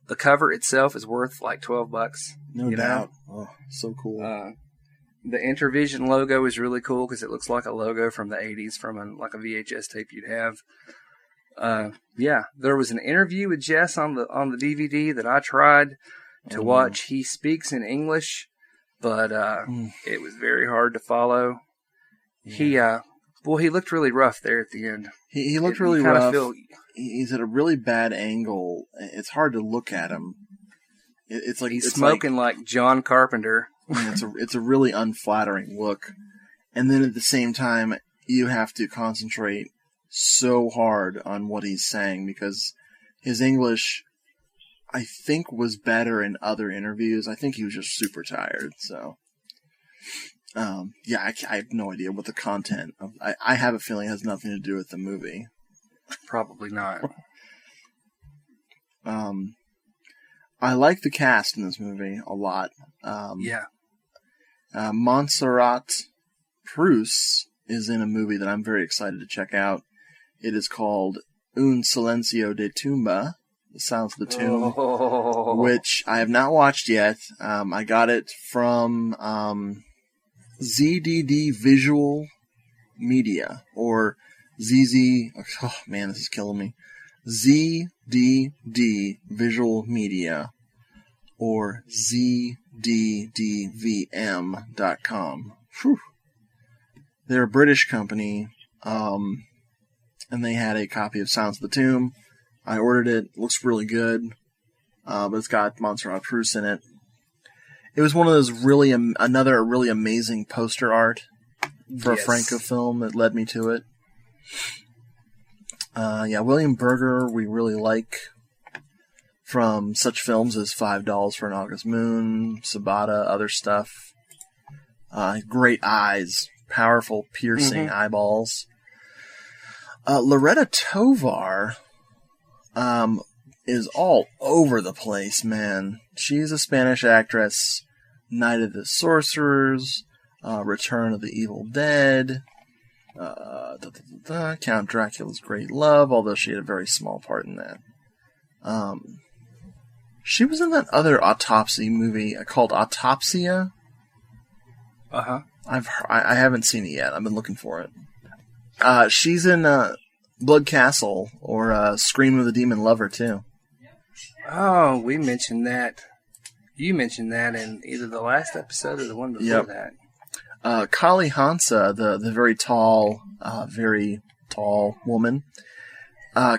The cover itself is worth like $12. No doubt. Oh, so cool. The Intervision logo is really cool because it looks like a logo from the 80s from a VHS tape you'd have. Yeah, there was an interview with Jess on the DVD that I tried to watch. He speaks in English, but it was very hard to follow. Yeah. He looked really rough there at the end. He looked really rough. He's at a really bad angle. It's hard to look at him. It's like he's smoking like John Carpenter. It's a really unflattering look. And then at the same time, you have to concentrate so hard on what he's saying because his English, I think, was better in other interviews. I think he was just super tired. So Yeah, I have no idea what the content of. I have a feeling it has nothing to do with the movie. Probably not. I like the cast in this movie a lot. Yeah. Montserrat Pruss is in a movie that I'm very excited to check out. It is called Un Silencio de Tumba, The Sounds of the Tomb, which I have not watched yet. I got it from ZDD Visual Media, or ZZ... Oh, man, this is killing me. ZDD Visual Media, or ZDDVM.com. Whew. They're a British company, and they had a copy of Sounds of the Tomb. I ordered it. Looks really good, but it's got Montserrat Pruss in it. It was one of those another really amazing poster art for a Franco film that led me to it. William Berger we really like from such films as $5 for an August Moon, Sabata, other stuff. Great eyes, powerful, piercing eyeballs. Loretta Tovar is all over the place, man. She's a Spanish actress. Night of the Sorcerers, Return of the Evil Dead, Count Dracula's Great Love, although she had a very small part in that. She was in that other autopsy movie called Autopsia. Uh-huh. I haven't seen it yet. I've been looking for it. She's in Blood Castle, or Scream of the Demon Lover, too. Oh, we mentioned that. You mentioned that in either the last episode or the one before that. Kali Hansa, the very tall woman.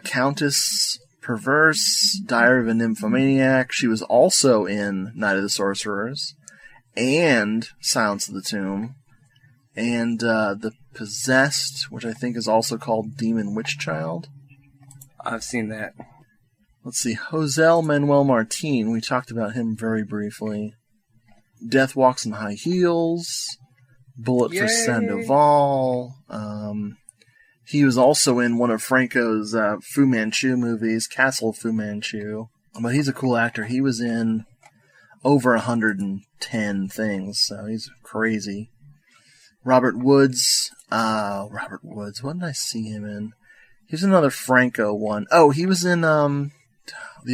Countess Perverse, Diary of a Nymphomaniac. She was also in Night of the Sorcerers and Sounds of the Tomb. And The Possessed, which I think is also called Demon Witch Child. I've seen that. Let's see, José Manuel Martín, we talked about him very briefly. Death Walks in High Heels, Bullet for Sandoval. He was also in one of Franco's Fu Manchu movies, Castle Fu Manchu. But he's a cool actor. He was in over 110 things, so he's crazy. Robert Woods, what did I see him in? He was in another Franco one. Oh, he was in The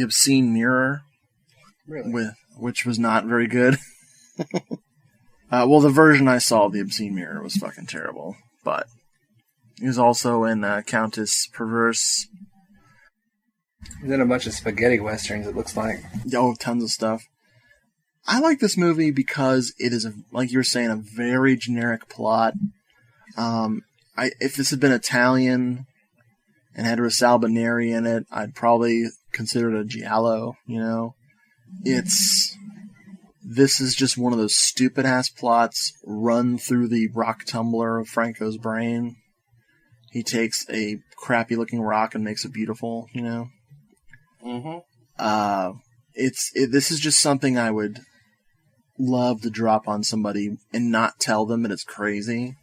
Obscene Mirror, really? Which was not very good. Well, the version I saw of The Obscene Mirror was fucking terrible, but he was also in Countess Perverse. He's in a bunch of spaghetti westerns, it looks like. Oh, tons of stuff. I like this movie because it is, like you were saying, a very generic plot. If this had been Italian and had Rosalba Neri in it, I'd probably consider it a giallo, you know? This is just one of those stupid-ass plots run through the rock tumbler of Franco's brain. He takes a crappy-looking rock and makes it beautiful, you know? Mm-hmm. This is just something I would love to drop on somebody and not tell them that it's crazy.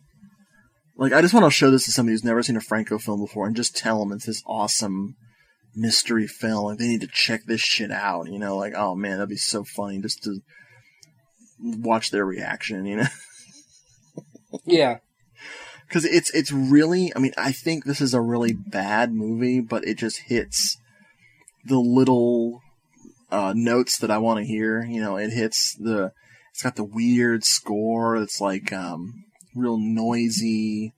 Like, I just want to show this to somebody who's never seen a Franco film before and just tell them it's this awesome mystery film. Like, they need to check this shit out, you know? Like, oh man, that'd be so funny just to watch their reaction, you know? Yeah. Because it's really, I mean, I think this is a really bad movie, but it just hits the little notes that I want to hear. You know, it's got the weird score. It's like real noisy,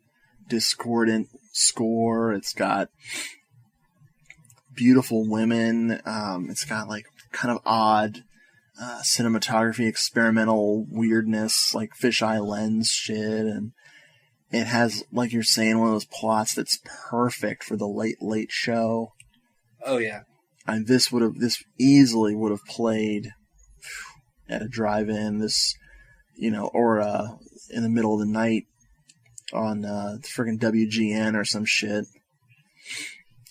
discordant score. It's got beautiful women. It's got like kind of odd cinematography, experimental weirdness, like fisheye lens shit, and it has, like you're saying, one of those plots that's perfect for the late show. Oh yeah. And this easily would have played at a drive-in, or in the middle of the night on friggin' WGN or some shit.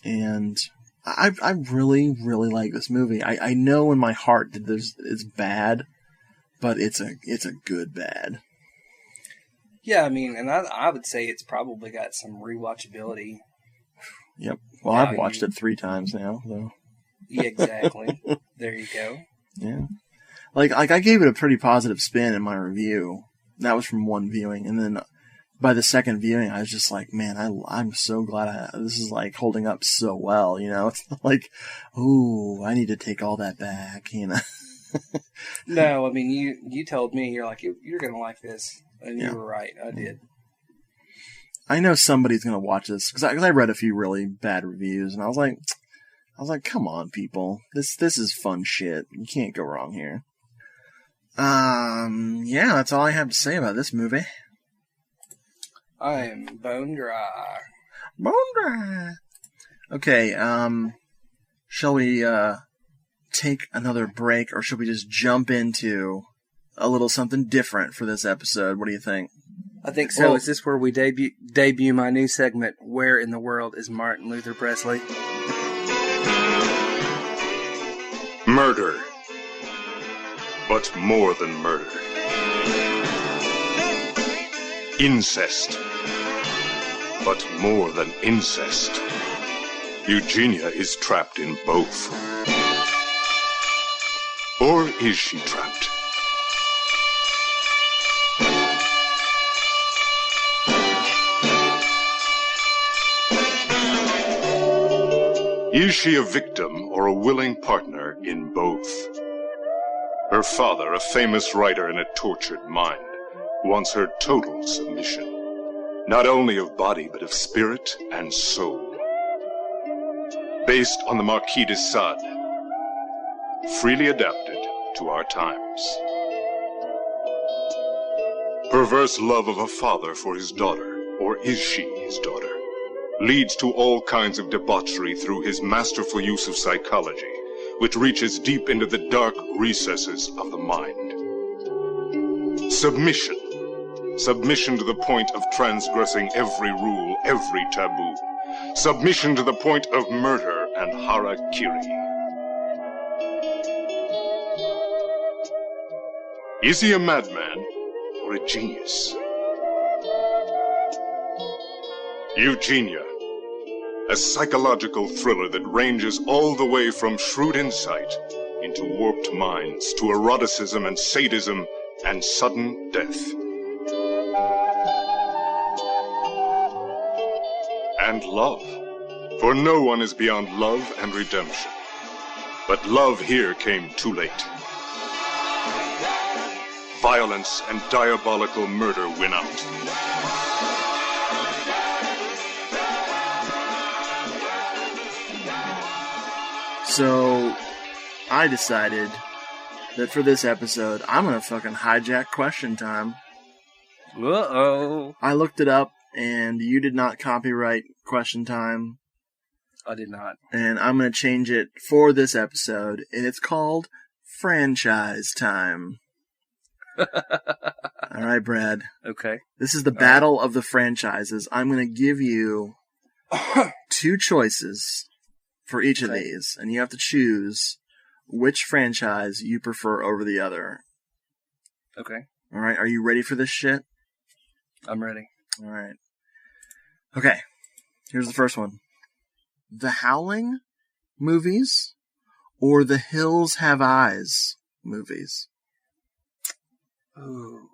And I really, really like this movie. I know in my heart that it's bad, but it's a good bad. Yeah, I mean, and I would say it's probably got some rewatchability. Yep. Well, I've watched it 3 times now, so. Yeah, exactly. There you go. Yeah. Like I gave it a pretty positive spin in my review. That was from one viewing, and then by the second viewing, I was just like, man, I'm so glad this is like holding up so well, you know? It's not like, ooh, I need to take all that back, you know? No, I mean, you told me, you're like, you're going to like this, and you were right, I did. I know somebody's going to watch this, because I read a few really bad reviews, and I was like, come on, people. This is fun shit. You can't go wrong here. Yeah, that's all I have to say about this movie. I am bone dry. Bone dry. Okay, shall we, take another break, or should we just jump into a little something different for this episode? What do you think? I think so. Is this where we debut my new segment, Where in the World is Martin Luther Presley? Murder. But more than murder. Incest. But more than incest. Eugenia is trapped in both. Or is she trapped? Is she a victim or a willing partner in both? Her father, a famous writer in a tortured mind, wants her total submission, not only of body, but of spirit and soul. Based on the Marquis de Sade, freely adapted to our times. Perverse love of a father for his daughter, or is she his daughter, leads to all kinds of debauchery through his masterful use of psychology, which reaches deep into the dark recesses of the mind. Submission. Submission to the point of transgressing every rule, every taboo. Submission to the point of murder and harakiri. Is he a madman or a genius? Eugenia. A psychological thriller that ranges all the way from shrewd insight into warped minds to eroticism and sadism and sudden death. And love. For no one is beyond love and redemption. But love here came too late. Violence and diabolical murder win out. So, I decided that for this episode, I'm gonna fucking hijack question time. Uh-oh. I looked it up, and you did not copyright question time. I did not. And I'm gonna change it for this episode, and it's called Franchise Time. Alright, Brad. Okay. This is the battle of the franchises. I'm gonna give you 2 choices for each of these, and you have to choose which franchise you prefer over the other. Okay. Alright, are you ready for this shit? I'm ready. Alright. Okay, here's the first one. The Howling movies or The Hills Have Eyes movies? Ooh.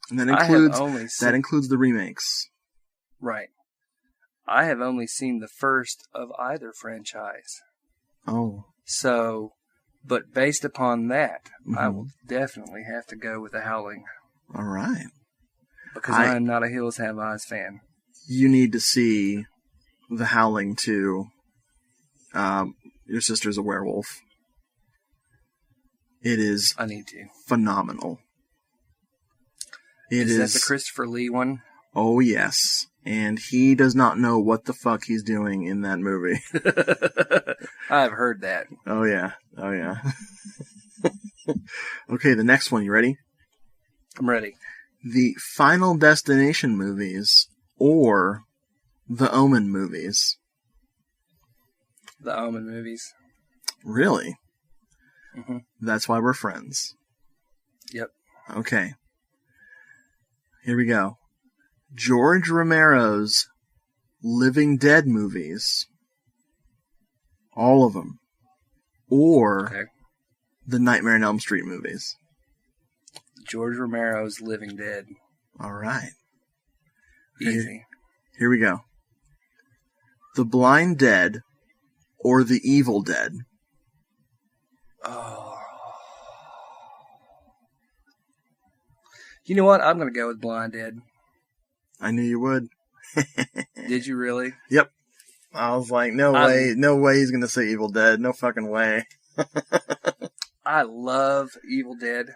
And that includes the remakes. Right. I have only seen the first of either franchise. Oh. So, but based upon that, I will definitely have to go with The Howling. All right. Because I am not a Hills Have Eyes fan. You need to see The Howling 2. Your sister's a werewolf. It is I need to. Phenomenal. Is that the Christopher Lee one? Oh, yes. And he does not know what the fuck he's doing in that movie. I've heard that. Oh, yeah. Oh, yeah. Okay, the next one. You ready? I'm ready. The Final Destination movies or the Omen movies? The Omen movies. Really? Mm-hmm. That's why we're friends. Yep. Okay. Here we go. George Romero's Living Dead movies. All of them. Or the Nightmare on Elm Street movies. George Romero's Living Dead. All right. Easy. Here we go. The Blind Dead or The Evil Dead. Oh. You know what? I'm going to go with Blind Dead. I knew you would. Did you really? Yep. I was like, no way he's going to say Evil Dead. No fucking way. I love Evil Dead.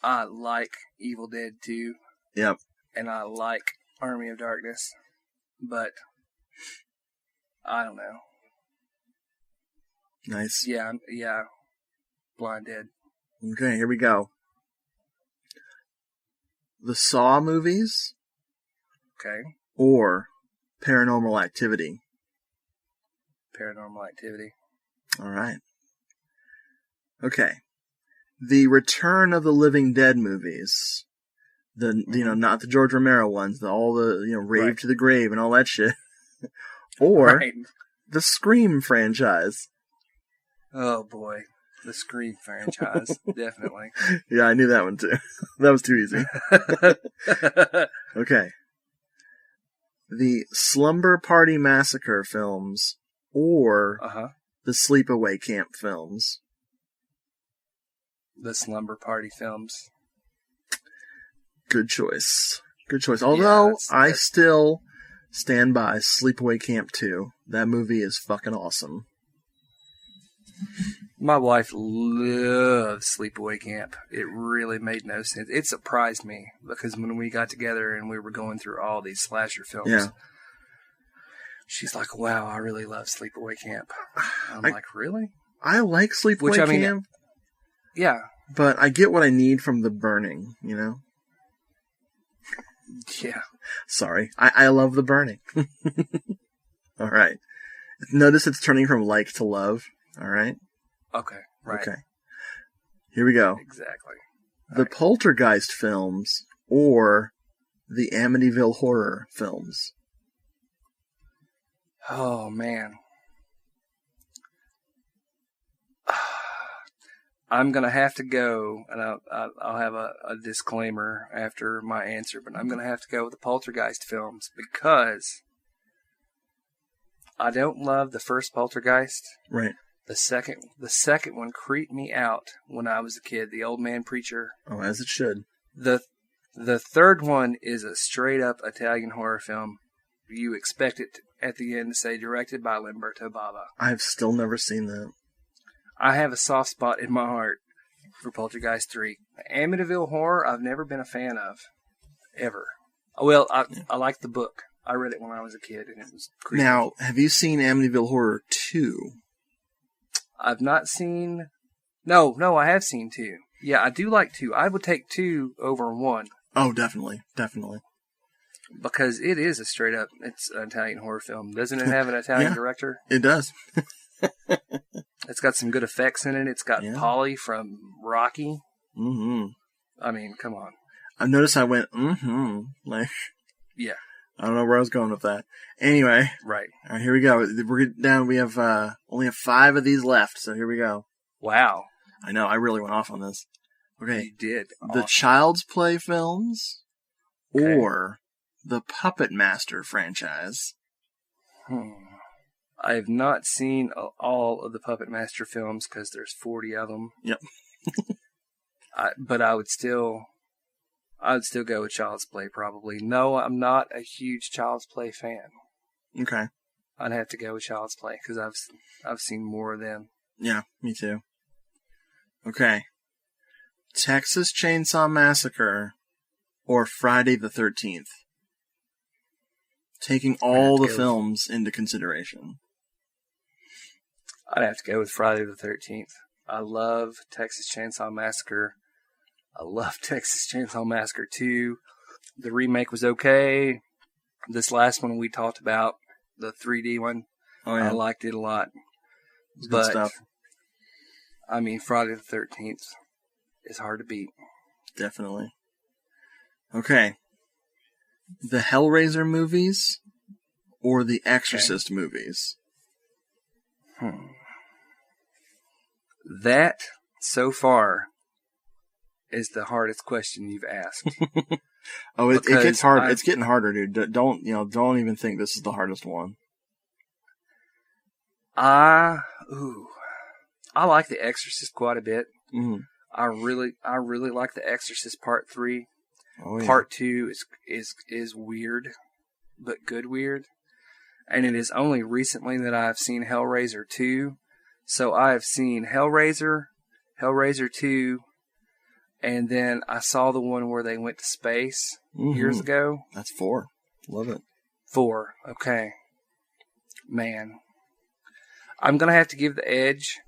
I like Evil Dead 2. Yep. And I like Army of Darkness. But I don't know. Nice. Yeah. Blind Dead. Okay, here we go. The Saw movies. Okay. Or Paranormal Activity. Paranormal Activity. All right. Okay. The Return of the Living Dead movies. Not the George Romero ones, Rave to the Grave and all that shit. Or the Scream franchise. Oh boy. The Scream franchise. Definitely. Yeah, I knew that one too. That was too easy. Okay. The Slumber Party Massacre films or the Sleepaway Camp films. The Slumber Party films. Good choice. Although I still stand by Sleepaway Camp 2. That movie is fucking awesome. My wife loves Sleepaway Camp. It really made no sense. It surprised me because when we got together and we were going through all these slasher films, she's like, wow, I really love Sleepaway Camp. I'm like, really? I like Sleepaway Camp. Yeah. But I get what I need from The Burning, you know? Yeah. Sorry. I love The Burning. All right. Notice it's turning from like to love. All right? Okay. Right. Okay. Here we go. Exactly. The Poltergeist films or the Amityville Horror films. Oh, man. I'm going to have to go, and I'll have a disclaimer after my answer, but I'm going to have to go with the Poltergeist films because I don't love the first Poltergeist. Right. The second one creeped me out when I was a kid, the Old Man Preacher. Oh, as it should. The third one is a straight-up Italian horror film. You expect it at the end to say directed by Lamberto Bava. I've still never seen that. I have a soft spot in my heart for Poltergeist 3. Amityville Horror, I've never been a fan of. Ever. Well, I like the book. I read it when I was a kid, and it was creepy. Now, have you seen Amityville Horror 2? I've not seen... No, I have seen 2. Yeah, I do like 2. I would take 2 over 1. Oh, definitely. Because it is a straight-up, it's an Italian horror film. Doesn't it have an Italian director? It does. It's got some good effects in it. It's got Polly from Rocky. Mm-hmm. I mean, come on. I've noticed I went, like... Yeah. I don't know where I was going with that. Anyway. Right. All right, here we go. We're down. We have only have 5 of these left, so here we go. Wow. I know. I really went off on this. Okay. You did. The Child's Play films or the Puppet Master franchise. I have not seen all of the Puppet Master films because there's 40 of them. Yep. But I would still go with Child's Play probably. No, I'm not a huge Child's Play fan. Okay. I'd have to go with Child's Play because I've seen more of them. Yeah, me too. Okay. Texas Chainsaw Massacre or Friday the 13th. Taking all the films into consideration. I'd have to go with Friday the 13th. I love Texas Chainsaw Massacre. I love Texas Chainsaw Massacre 2. The remake was okay. This last one we talked about, the 3D one, I liked it a lot. It's good stuff. I mean, Friday the 13th is hard to beat. Definitely. Okay. The Hellraiser movies or the Exorcist movies? That, so far, is the hardest question you've asked. It gets hard. It's getting harder, dude. Don't even think this is the hardest one. I like The Exorcist quite a bit. Mm. I really like The Exorcist Part 3. Oh, yeah. Part 2 is weird, but good weird. And it is only recently that I've seen Hellraiser 2. So I have seen Hellraiser 2, and then I saw the one where they went to space years ago. That's 4. Love it. 4. Okay. Man. I'm going to have to give the edge.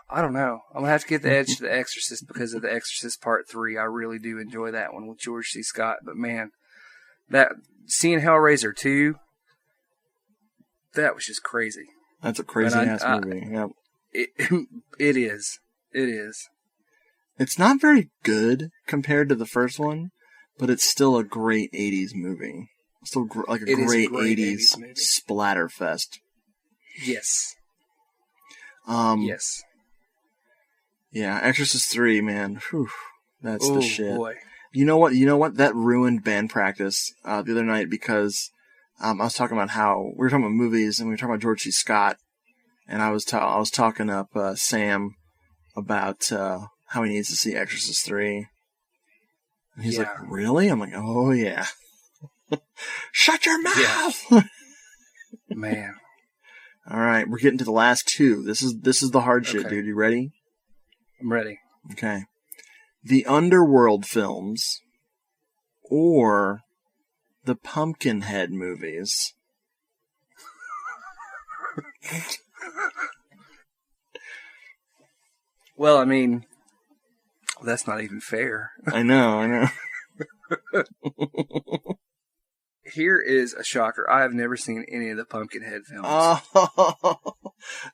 I don't know. I'm going to have to give the edge to The Exorcist because of The Exorcist Part 3. I really do enjoy that one with George C. Scott. But man, seeing Hellraiser 2, that was just crazy. That's a crazy-ass movie. Yep. It is. It is. It's not very good compared to the first one, but it's still a great 80s movie. Still like a great 80s splatterfest. Yes. Yes. Yeah, Exorcist 3, man. Whew, that's the shit. Boy. You know what? That ruined band practice the other night because I was talking about how we were talking about movies and we were talking about George C. Scott, and I was talking up Sam about how he needs to see Exorcist 3. And he's like, "Really?" I'm like, "Oh yeah." Shut your mouth. Yeah. Man. All right, we're getting to the last 2. This is the hard shit, dude. You ready? I'm ready. Okay. The Underworld films or the Pumpkinhead movies? Well, I mean, that's not even fair. I know. Here is a shocker. I have never seen any of the Pumpkinhead films. Oh,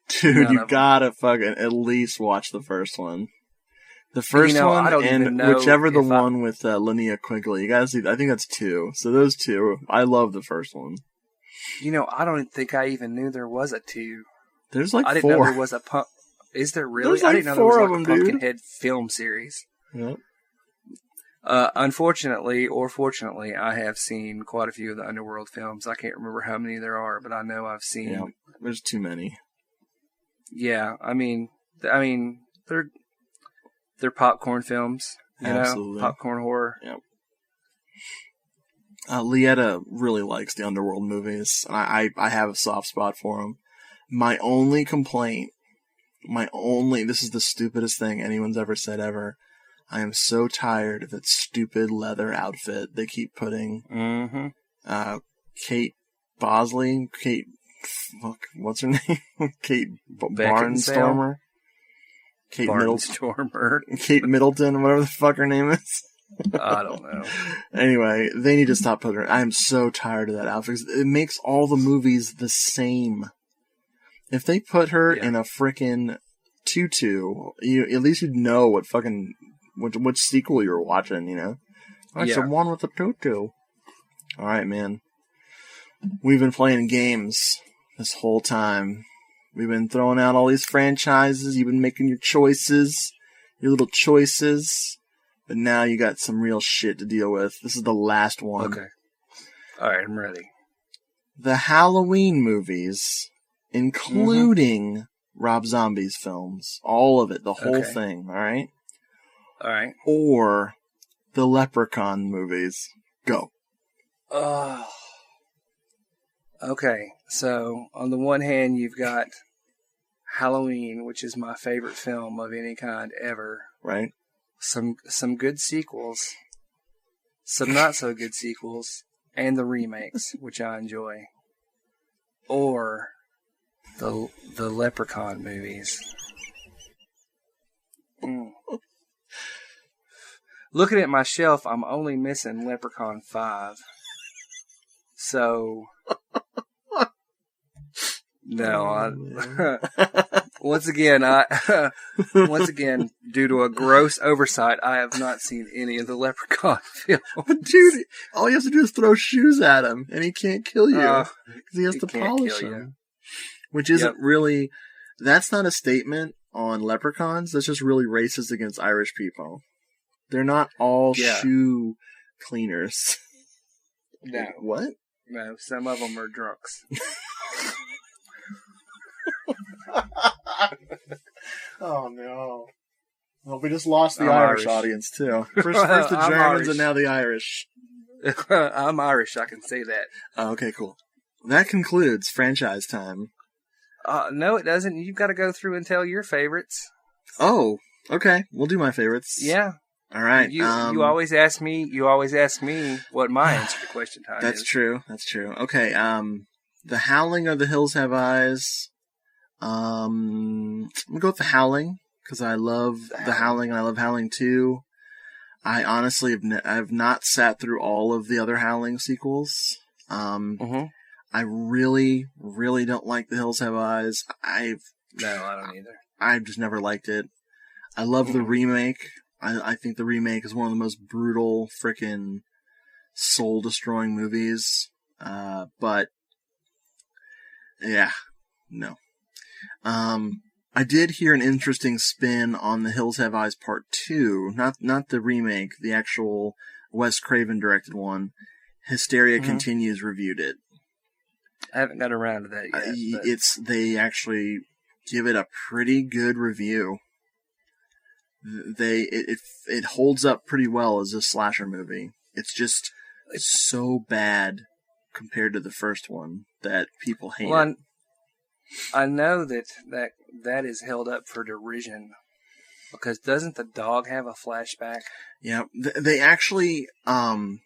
dude, you gotta fucking at least watch the first one. The first one, and whichever the one with Linnea Quigley. You gotta see. I think that's 2. So those 2. I love the first one. I don't think I even knew there was a 2. There's like 4. I didn't know there was a Is there really? There's like I didn't know there was like them, a Pumpkinhead film series. Yep. Unfortunately, or fortunately, I have seen quite a few of the Underworld films. I can't remember how many there are, but I know I've seen. Yeah, there's too many. Yeah, I mean, they're popcorn films, Absolutely. popcorn horror. Yep. Lietta really likes the Underworld movies, and I have a soft spot for them. My only complaint, this is the stupidest thing anyone's ever said ever. I am so tired of that stupid leather outfit they keep putting. Mm-hmm. Kate Bosley? What's her name? Kate Barnstormer? Kate Barnstormer. Kate Middleton, whatever the fuck her name is. I don't know. Anyway, they need to stop putting her. I am so tired of that outfit. It makes all the movies the same. If they put her in a frickin' tutu, at least you'd know what fucking which sequel you were watching, That's the one with the tutu. Alright, man. We've been playing games this whole time. We've been throwing out all these franchises. You've been making your choices. Your little choices. But now you got some real shit to deal with. This is the last one. Okay. Alright, I'm ready. The Halloween movies, including Rob Zombie's films. All of it. The whole thing. Alright? Alright. Or the Leprechaun movies. Go. Okay, so on the one hand, you've got Halloween, which is my favorite film of any kind ever. Right. Some good sequels, some not so good sequels, and the remakes, which I enjoy. Or the Leprechaun movies. Looking at my shelf, I'm only missing Leprechaun 5. So, no, Once again, due to a gross oversight, I have not seen any of the Leprechaun films. Dude, all you have to do is throw shoes at him, and he can't kill you. Because he has to can't polish kill them. Which isn't really... That's not a statement on leprechauns. That's just really racist against Irish people. They're not all shoe cleaners. No. What? No, some of them are drunks. Oh, no. Well, we just lost the I'm Irish Irish. audience, too. First the I'm Germans Irish. and now the Irish. I'm Irish, I can say that. Oh, okay, cool. That concludes franchise time. No, it doesn't. You've got to go through and tell your favorites. Oh, okay. We'll do my favorites. Yeah. All right. You always ask me. You always ask me what my answer to question time That's is. true. That's true. Okay. The Howling or the Hills Have Eyes. I'm gonna go with the Howling because I love the Howling and I love Howling 2. I honestly have not sat through all of the other Howling sequels. I really, really don't like The Hills Have Eyes. No, I don't either. I've just never liked it. I love the remake. I think the remake is one of the most brutal, frickin' soul-destroying movies. But yeah, no. I did hear an interesting spin on The Hills Have Eyes Part 2. Not the remake, the actual Wes Craven directed one. Hysteria Continues reviewed it. I haven't got around to that yet. They actually give it a pretty good review. It holds up pretty well as a slasher movie. It's just so bad compared to the first one that people hate it. I know that is held up for derision because doesn't the dog have a flashback? Yeah, they actually thought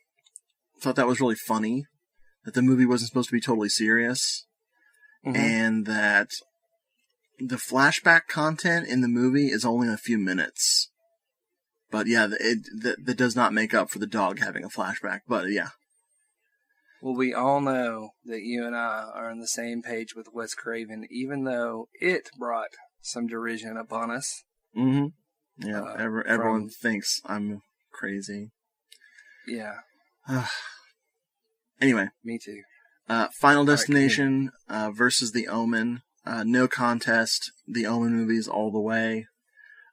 that was really funny. That the movie wasn't supposed to be totally serious, and that the flashback content in the movie is only a few minutes. But yeah, that does not make up for the dog having a flashback. But yeah. Well, we all know that you and I are on the same page with Wes Craven, even though it brought some derision upon us. Mm-hmm. Yeah, everyone thinks I'm crazy. Yeah. Anyway. Me too. Final Destination versus The Omen. No contest. The Omen movies all the way.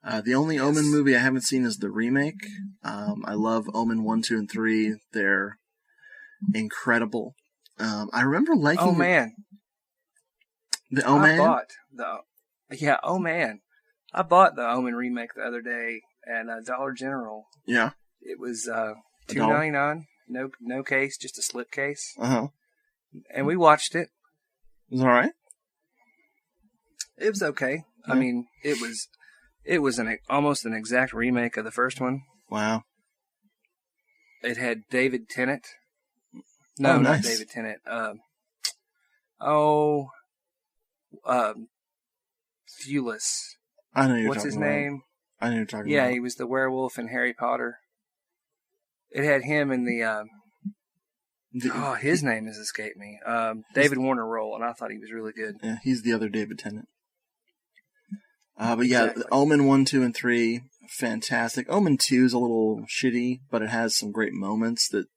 The only Omen movie I haven't seen is the remake. I love Omen 1, 2, and 3. They're incredible. I remember liking... Oh, man. The Omen? Oh, man. I bought the Omen remake the other day at Dollar General. Yeah. It was $2.99. No case, just a slip case. And we watched it. It was all right? It was okay. Yeah. I mean, it was almost an exact remake of the first one. Wow. It had David Tennant. No, nice. Not David Tennant. Fulis. I know you're What's talking his about. name? I know you're talking about. Yeah, he was the werewolf in Harry Potter. It had him in the his name has escaped me. David Warner role, and I thought he was really good. Yeah, he's the other David Tennant. But yeah, Exactly. Omen 1, 2, and 3, fantastic. Omen 2 is a little shitty, but it has some great moments that,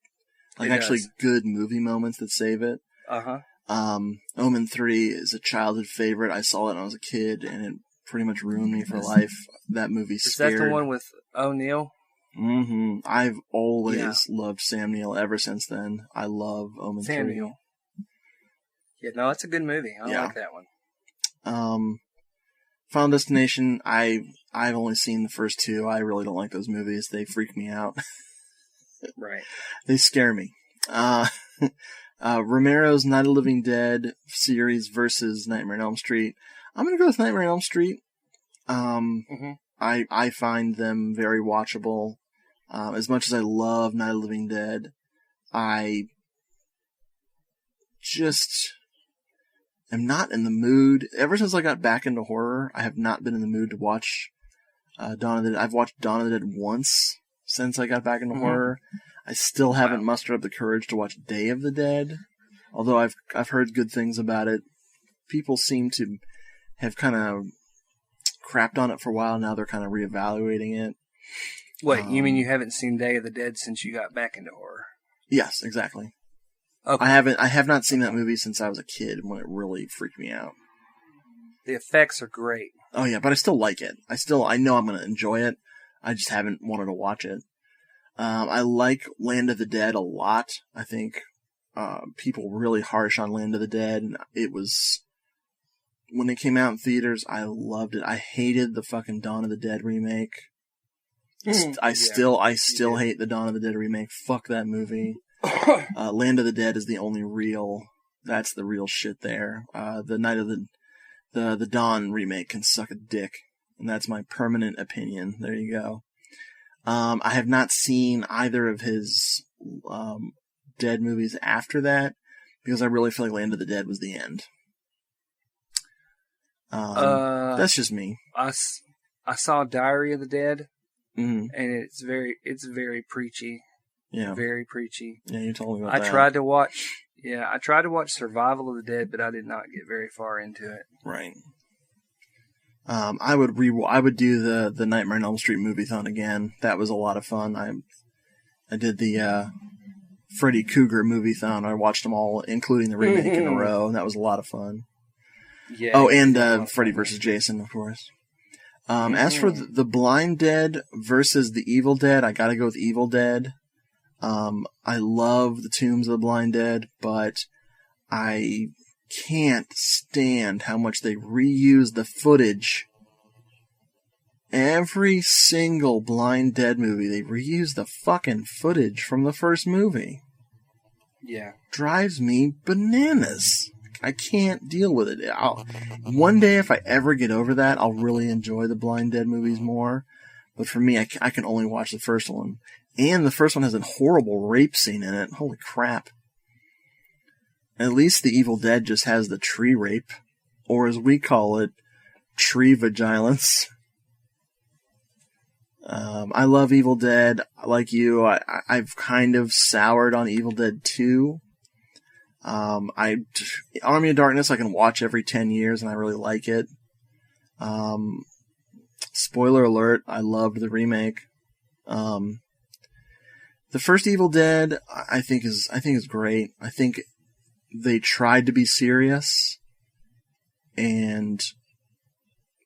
good movie moments that save it. Omen 3 is a childhood favorite. I saw it when I was a kid, and it pretty much ruined me for life. That movie scared. Is that the one with O'Neill? Mm-hmm. I've always loved Sam Neill ever since then. I love Omen 3. Sam Neill. Yeah, no, it's a good movie. I like that one. Final Destination, I've only seen the first two. I really don't like those movies. They freak me out. Right. They scare me. Romero's Night of the Living Dead series versus Nightmare on Elm Street. I'm going to go with Nightmare on Elm Street. I find them very watchable. As much as I love Night of the Living Dead, I just am not in the mood. Ever since I got back into horror, I have not been in the mood to watch Dawn of the Dead. I've watched Dawn of the Dead once since I got back into horror. I still haven't mustered up the courage to watch Day of the Dead, although I've heard good things about it. People seem to have kind of crapped on it for a while. Now they're kind of reevaluating it. Wait, you mean you haven't seen Day of the Dead since you got back into horror? Yes, exactly. Okay. I have not seen that movie since I was a kid when it really freaked me out. The effects are great. Oh yeah, but I still like it. I know I'm going to enjoy it. I just haven't wanted to watch it. I like Land of the Dead a lot. I think people were really harsh on Land of the Dead, and it was, when it came out in theaters, I loved it. I hated the fucking Dawn of the Dead remake. I still hate the Dawn of the Dead remake. Fuck that movie. Land of the Dead is the only real, that's the real shit there. The Night of the Dawn remake can suck a dick. And that's my permanent opinion. There you go. I have not seen either of his Dead movies after that, because I really feel like Land of the Dead was the end. That's just me. I saw Diary of the Dead, Mm-hmm. and it's very preachy. Yeah. Very preachy. Yeah, you told me about that. I tried to watch Survival of the Dead, but I did not get very far into it. Right. I would do the Nightmare on Elm Street Moviethon again. That was a lot of fun. I did the Freddy Krueger Moviethon. I watched them all, including the remake, in a row. And that was a lot of fun. Yeah. Oh, and Freddy vs. Jason, of course. As for the Blind Dead versus the Evil Dead, I gotta go with Evil Dead. I love the Tombs of the Blind Dead, but I can't stand how much they reuse the footage. Every single Blind Dead movie, they reuse the fucking footage from the first movie. Yeah. Drives me bananas. I can't deal with it. One day, if I ever get over that, I'll really enjoy the Blind Dead movies more. But for me, I can only watch the first one. And the first one has a horrible rape scene in it. Holy crap. At least the Evil Dead just has the tree rape. Or as we call it, tree vigilance. I love Evil Dead. Like you, I've kind of soured on Evil Dead 2. Army of Darkness I can watch every 10 years and I really like it. Spoiler alert, I loved the remake. The first Evil Dead I think is great. I think they tried to be serious and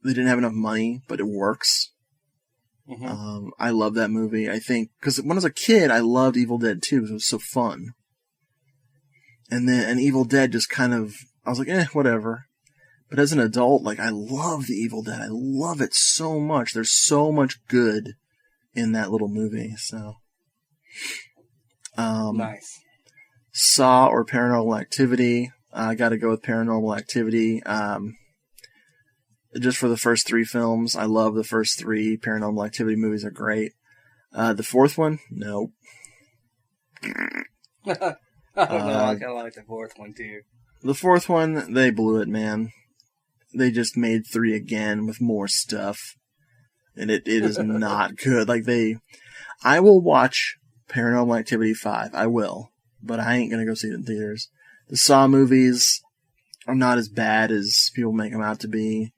they didn't have enough money, but it works. Mm-hmm. I love that movie. I think, because when I was a kid, I loved Evil Dead 2 because it was so fun. And then Evil Dead just kind of, I was like, whatever. But as an adult, like, I love the Evil Dead. I love it so much. There's so much good in that little movie, so. Nice. Saw or Paranormal Activity. I gotta go with Paranormal Activity. Just for the first 3 films. I love the first 3 Paranormal Activity movies are great. The fourth one? Nope. I don't know. I kind of like the fourth one, too. The fourth one, they blew it, man. They just made 3 again with more stuff. And it is not good. Like, I will watch Paranormal Activity 5. I will. But I ain't gonna go see it in theaters. The Saw movies are not as bad as people make them out to be.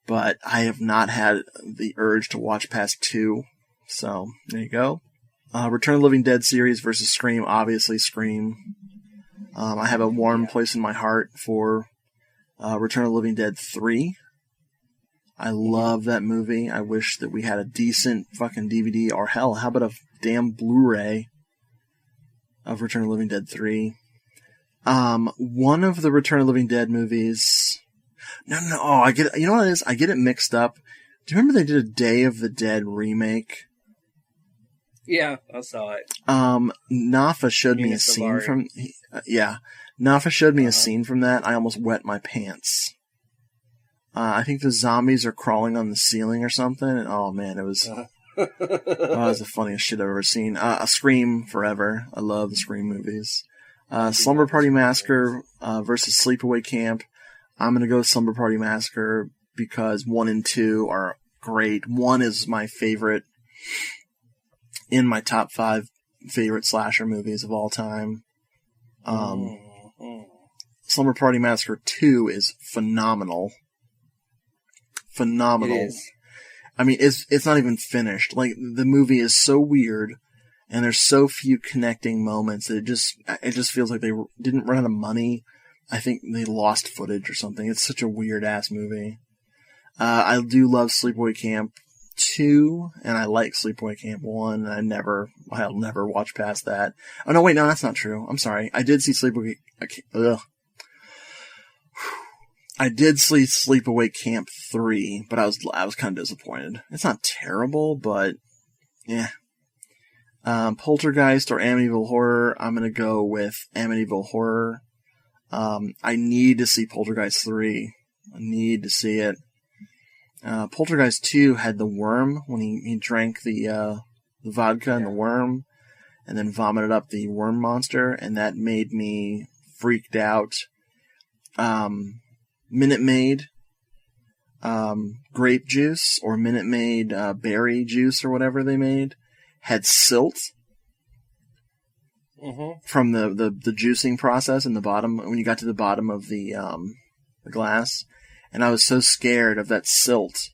But I have not had the urge to watch past 2. So, there you go. Return of the Living Dead series versus Scream. Obviously, Scream. I have a warm place in my heart for Return of the Living Dead 3. I love that movie. I wish that we had a decent fucking DVD, or hell, how about a damn Blu-ray of Return of the Living Dead 3. One of the Return of the Living Dead movies... No. Oh, I get it. You know what it is? I get it mixed up. Do you remember they did a Day of the Dead remake? Yeah, I saw it. Nafa showed me a scene from... Nafa showed me a scene from that. I almost wet my pants. I think the zombies are crawling on the ceiling or something. And, oh, man, it was... it was the funniest shit I've ever seen. Scream forever. I love the Scream movies. Slumber Party Massacre versus Sleepaway Camp. I'm going to go with Slumber Party Massacre because 1 and 2 are great. 1 is my favorite, in my top 5 favorite slasher movies of all time. Slumber Party Massacre 2 is phenomenal. phenomenal. It is. I mean, it's not even finished. Like, the movie is so weird, and there's so few connecting moments that it just feels like they didn't run out of money. I think they lost footage or something. It's such a weird ass movie. I do love Sleepaway Camp 2, and I like Sleepaway Camp 1, and I'll never watch past that. Oh no, wait, no, that's not true. I'm sorry. I did see Sleepaway Camp 3, but I was kind of disappointed. It's not terrible, but yeah. Poltergeist or Amityville Horror, I'm gonna go with Amityville Horror. I need to see Poltergeist 3. I need to see it. Poltergeist 2 had the worm when he drank the vodka and the worm, and then vomited up the worm monster, and that made me freaked out. Minute Maid grape juice or Minute Maid berry juice or whatever they made had silt from the juicing process in the bottom when you got to the bottom of the glass, and I was so scared of that silt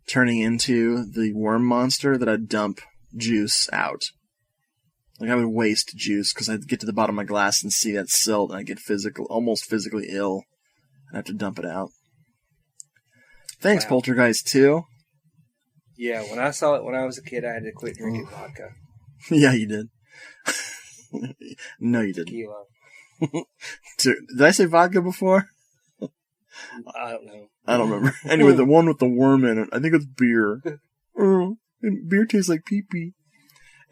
turning into the worm monster that I'd dump juice out. Like, I would waste juice because I'd get to the bottom of my glass and see that silt, and I'd get almost physically ill. I'd have to dump it out. Thanks, Wow. Poltergeist 2. Yeah, when I saw it when I was a kid, I had to quit drinking vodka. Yeah, you did. No, you didn't. Tequila. Did I say vodka before? I don't know. I don't remember. Anyway, the one with the worm in it. I think it's beer. Beer tastes like pee-pee.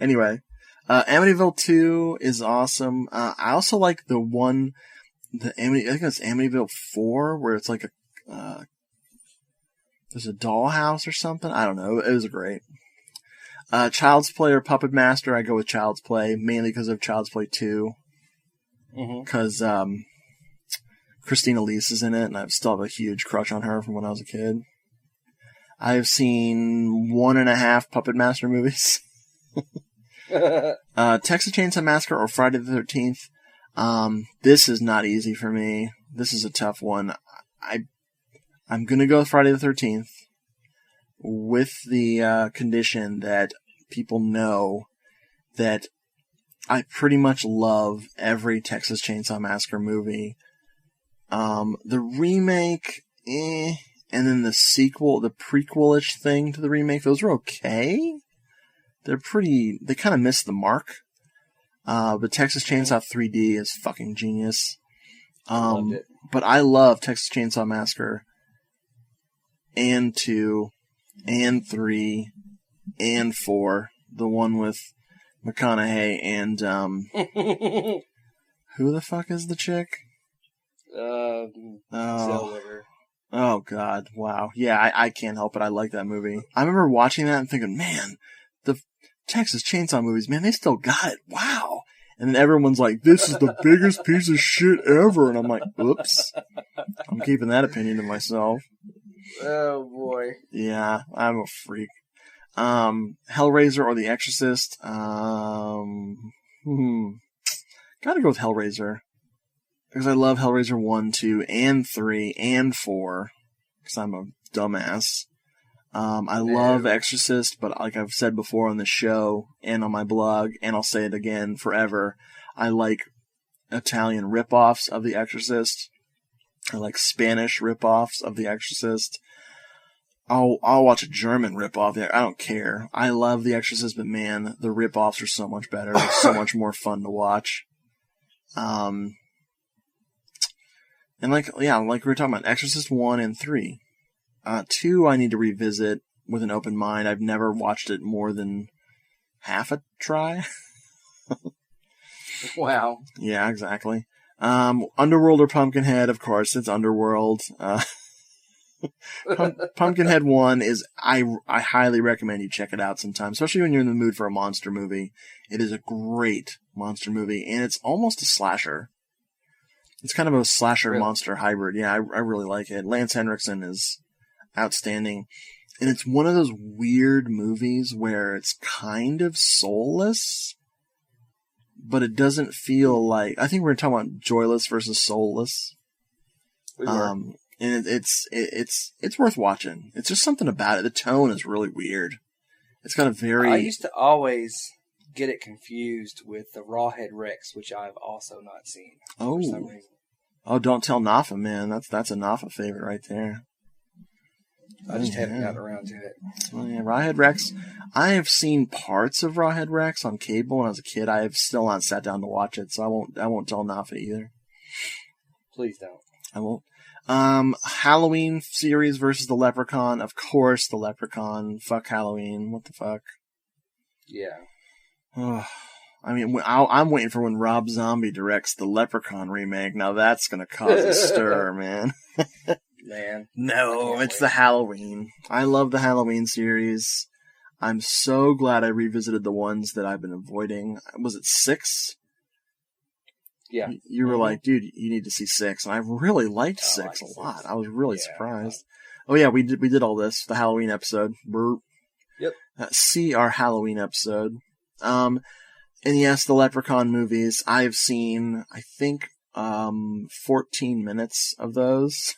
Anyway, Amityville 2 is awesome. I also like the one, I think it's Amityville 4, where it's like there's a dollhouse or something. I don't know. It was great. Child's Play or Puppet Master, I go with Child's Play, mainly because of Child's Play 2. Because Christina Elise is in it, and I still have a huge crush on her from when I was a kid. I've seen 1.5 Puppet Master movies. Texas Chainsaw Massacre or Friday the 13th. This is not easy for me. This is a tough one. I'm gonna go with Friday the 13th with the condition that people know that I pretty much love every Texas Chainsaw Massacre movie. The remake, and then the sequel, the prequel-ish thing to the remake, those are okay. They kind of miss the mark. But Texas Chainsaw 3D is fucking genius. Loved it. But I love Texas Chainsaw Massacre and 2 and 3 and 4. The one with McConaughey and, who the fuck is the chick? Zellweger. Oh, God. Wow. Yeah, I can't help it. I like that movie. I remember watching that and thinking, man, the Texas Chainsaw movies, man, they still got it. Wow. And then everyone's like, this is the biggest piece of shit ever. And I'm like, oops. I'm keeping that opinion to myself. Oh, boy. Yeah, I'm a freak. Hellraiser or The Exorcist? Gotta go with Hellraiser. Because I love Hellraiser 1, 2, and 3, and 4. Because I'm a dumbass. I love Exorcist, but like I've said before on the show, and on my blog, and I'll say it again forever, I like Italian rip-offs of The Exorcist. I like Spanish rip-offs of The Exorcist. I'll watch a German rip-off there. I don't care. I love The Exorcist, but man, the rip-offs are so much better. They're so much more fun to watch. And like we were talking about, Exorcist 1 and 3. 2 I need to revisit with an open mind. I've never watched it more than half a try. Wow. Yeah, exactly. Underworld or Pumpkinhead, of course, it's Underworld. Pumpkinhead 1 is, I highly recommend you check it out sometime, especially when you're in the mood for a monster movie. It is a great monster movie, and it's almost a slasher. It's kind of a slasher-monster hybrid. Yeah, I really like it. Lance Henriksen is outstanding. And it's one of those weird movies where it's kind of soulless, but it doesn't feel like... I think we're talking about joyless versus soulless. We were. And it's worth watching. It's just something about it. The tone is really weird. It's got a very... I used to always get it confused with the Rawhead Rex, which I've also not seen for some reason. Oh, Don't Tell Nafa, man. That's a Nafa favorite right there. I just haven't gotten around to it. Oh, yeah, Rawhead Rex. I have seen parts of Rawhead Rex on cable when I was a kid. I have still not sat down to watch it, so I won't tell Nafa either. Please don't. I won't. Halloween series versus the Leprechaun. Of course, the Leprechaun. Fuck Halloween. What the fuck? Yeah. I mean, I'm waiting for when Rob Zombie directs the Leprechaun remake. Now that's gonna cause a stir, man. Man. No, it's the Halloween. I love the Halloween series. I'm so glad I revisited the ones that I've been avoiding. Was it 6? Yeah. You were like, dude, you need to see 6. And I really liked 6 a lot. I was really surprised. Oh yeah, we did all this, the Halloween episode. Burp. Yep. See our Halloween episode. And yes, the Leprechaun movies. I've seen, I think, 14 minutes of those.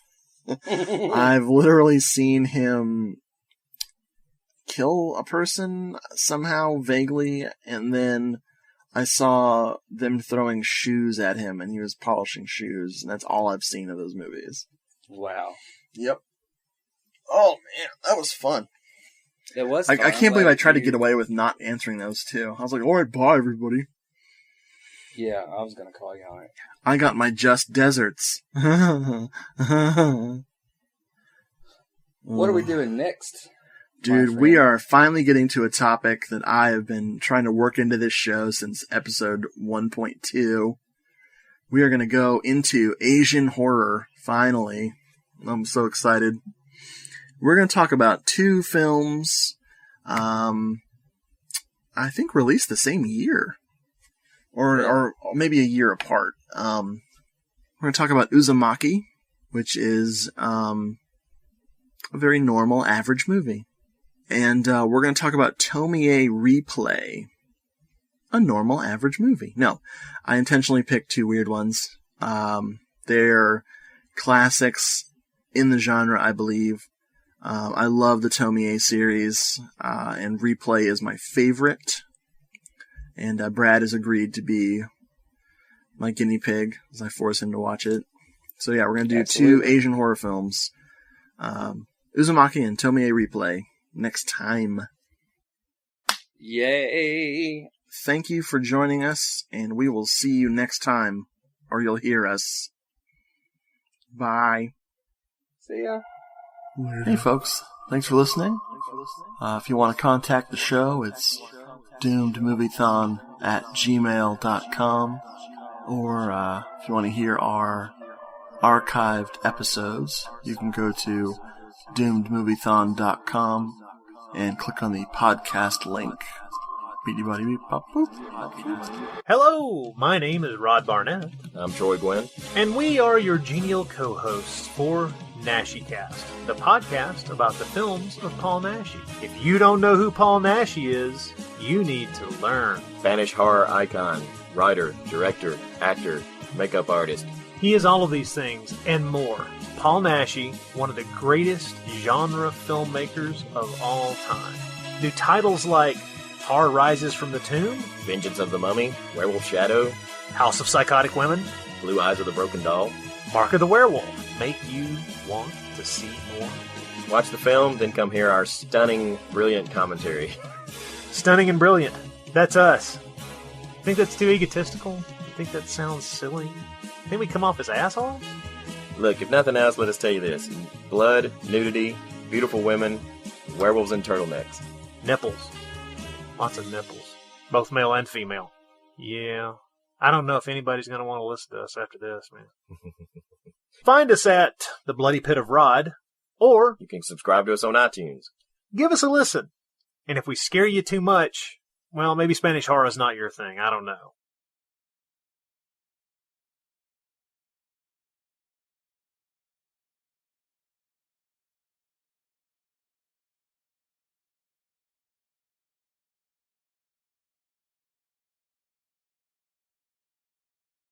I've literally seen him kill a person somehow, vaguely, and then I saw them throwing shoes at him, and he was polishing shoes, and that's all I've seen of those movies. Wow. Yep. Oh, man, that was fun. It was I fun. can't believe I tried to get away with not answering those, too. I was like, alright, bye, everybody. Yeah, I was going to call you on it. I got my Just Deserts. What are we doing next? Dude, we are finally getting to a topic that I have been trying to work into this show since episode 1.2. We are going to go into Asian horror, finally. I'm so excited. We're going to talk about 2 films, I think released the same year. Or maybe a year apart. We're going to talk about Uzumaki, which is a very normal, average movie. And we're going to talk about Tomie Replay, a normal, average movie. No, I intentionally picked 2 weird ones. They're classics in the genre, I believe. I love the Tomie series, and Replay is my favorite. And Brad has agreed to be my guinea pig as I force him to watch it. So yeah, we're going to do 2 Asian horror films. Uzumaki and Tomie Replay next time. Yay! Thank you for joining us, and we will see you next time, or you'll hear us. Bye. See ya. Hey folks, thanks for listening. If you want to contact the show, it's doomedmoviethon@gmail.com, or if you want to hear our archived episodes, you can go to doomedmoviethon.com and click on the podcast link. Hello, my name is Rod Barnett. I'm Troy Gwynn. And we are your genial co-hosts for NashyCast, the podcast about the films of Paul Naschy. If you don't know who Paul Naschy is, you need to learn. Spanish horror icon, writer, director, actor, makeup artist. He is all of these things and more. Paul Naschy, one of the greatest genre filmmakers of all time. Do titles like Horror Rises from the Tomb, Vengeance of the Mummy, Werewolf Shadow, House of Psychotic Women, Blue Eyes of the Broken Doll, Mark of the Werewolf make you want to see more? Watch the film, then come hear our stunning, brilliant commentary. Stunning and brilliant. That's us. Think that's too egotistical? Think that sounds silly? Think we come off as assholes? Look, if nothing else, let us tell you this. Blood, nudity, beautiful women, werewolves and turtlenecks. Nipples. Lots of nipples. Both male and female. Yeah. I don't know if anybody's going to want to listen to us after this, man. Find us at The Bloody Pit of Rod, or you can subscribe to us on iTunes. Give us a listen. And if we scare you too much, well, maybe Spanish horror is not your thing. I don't know.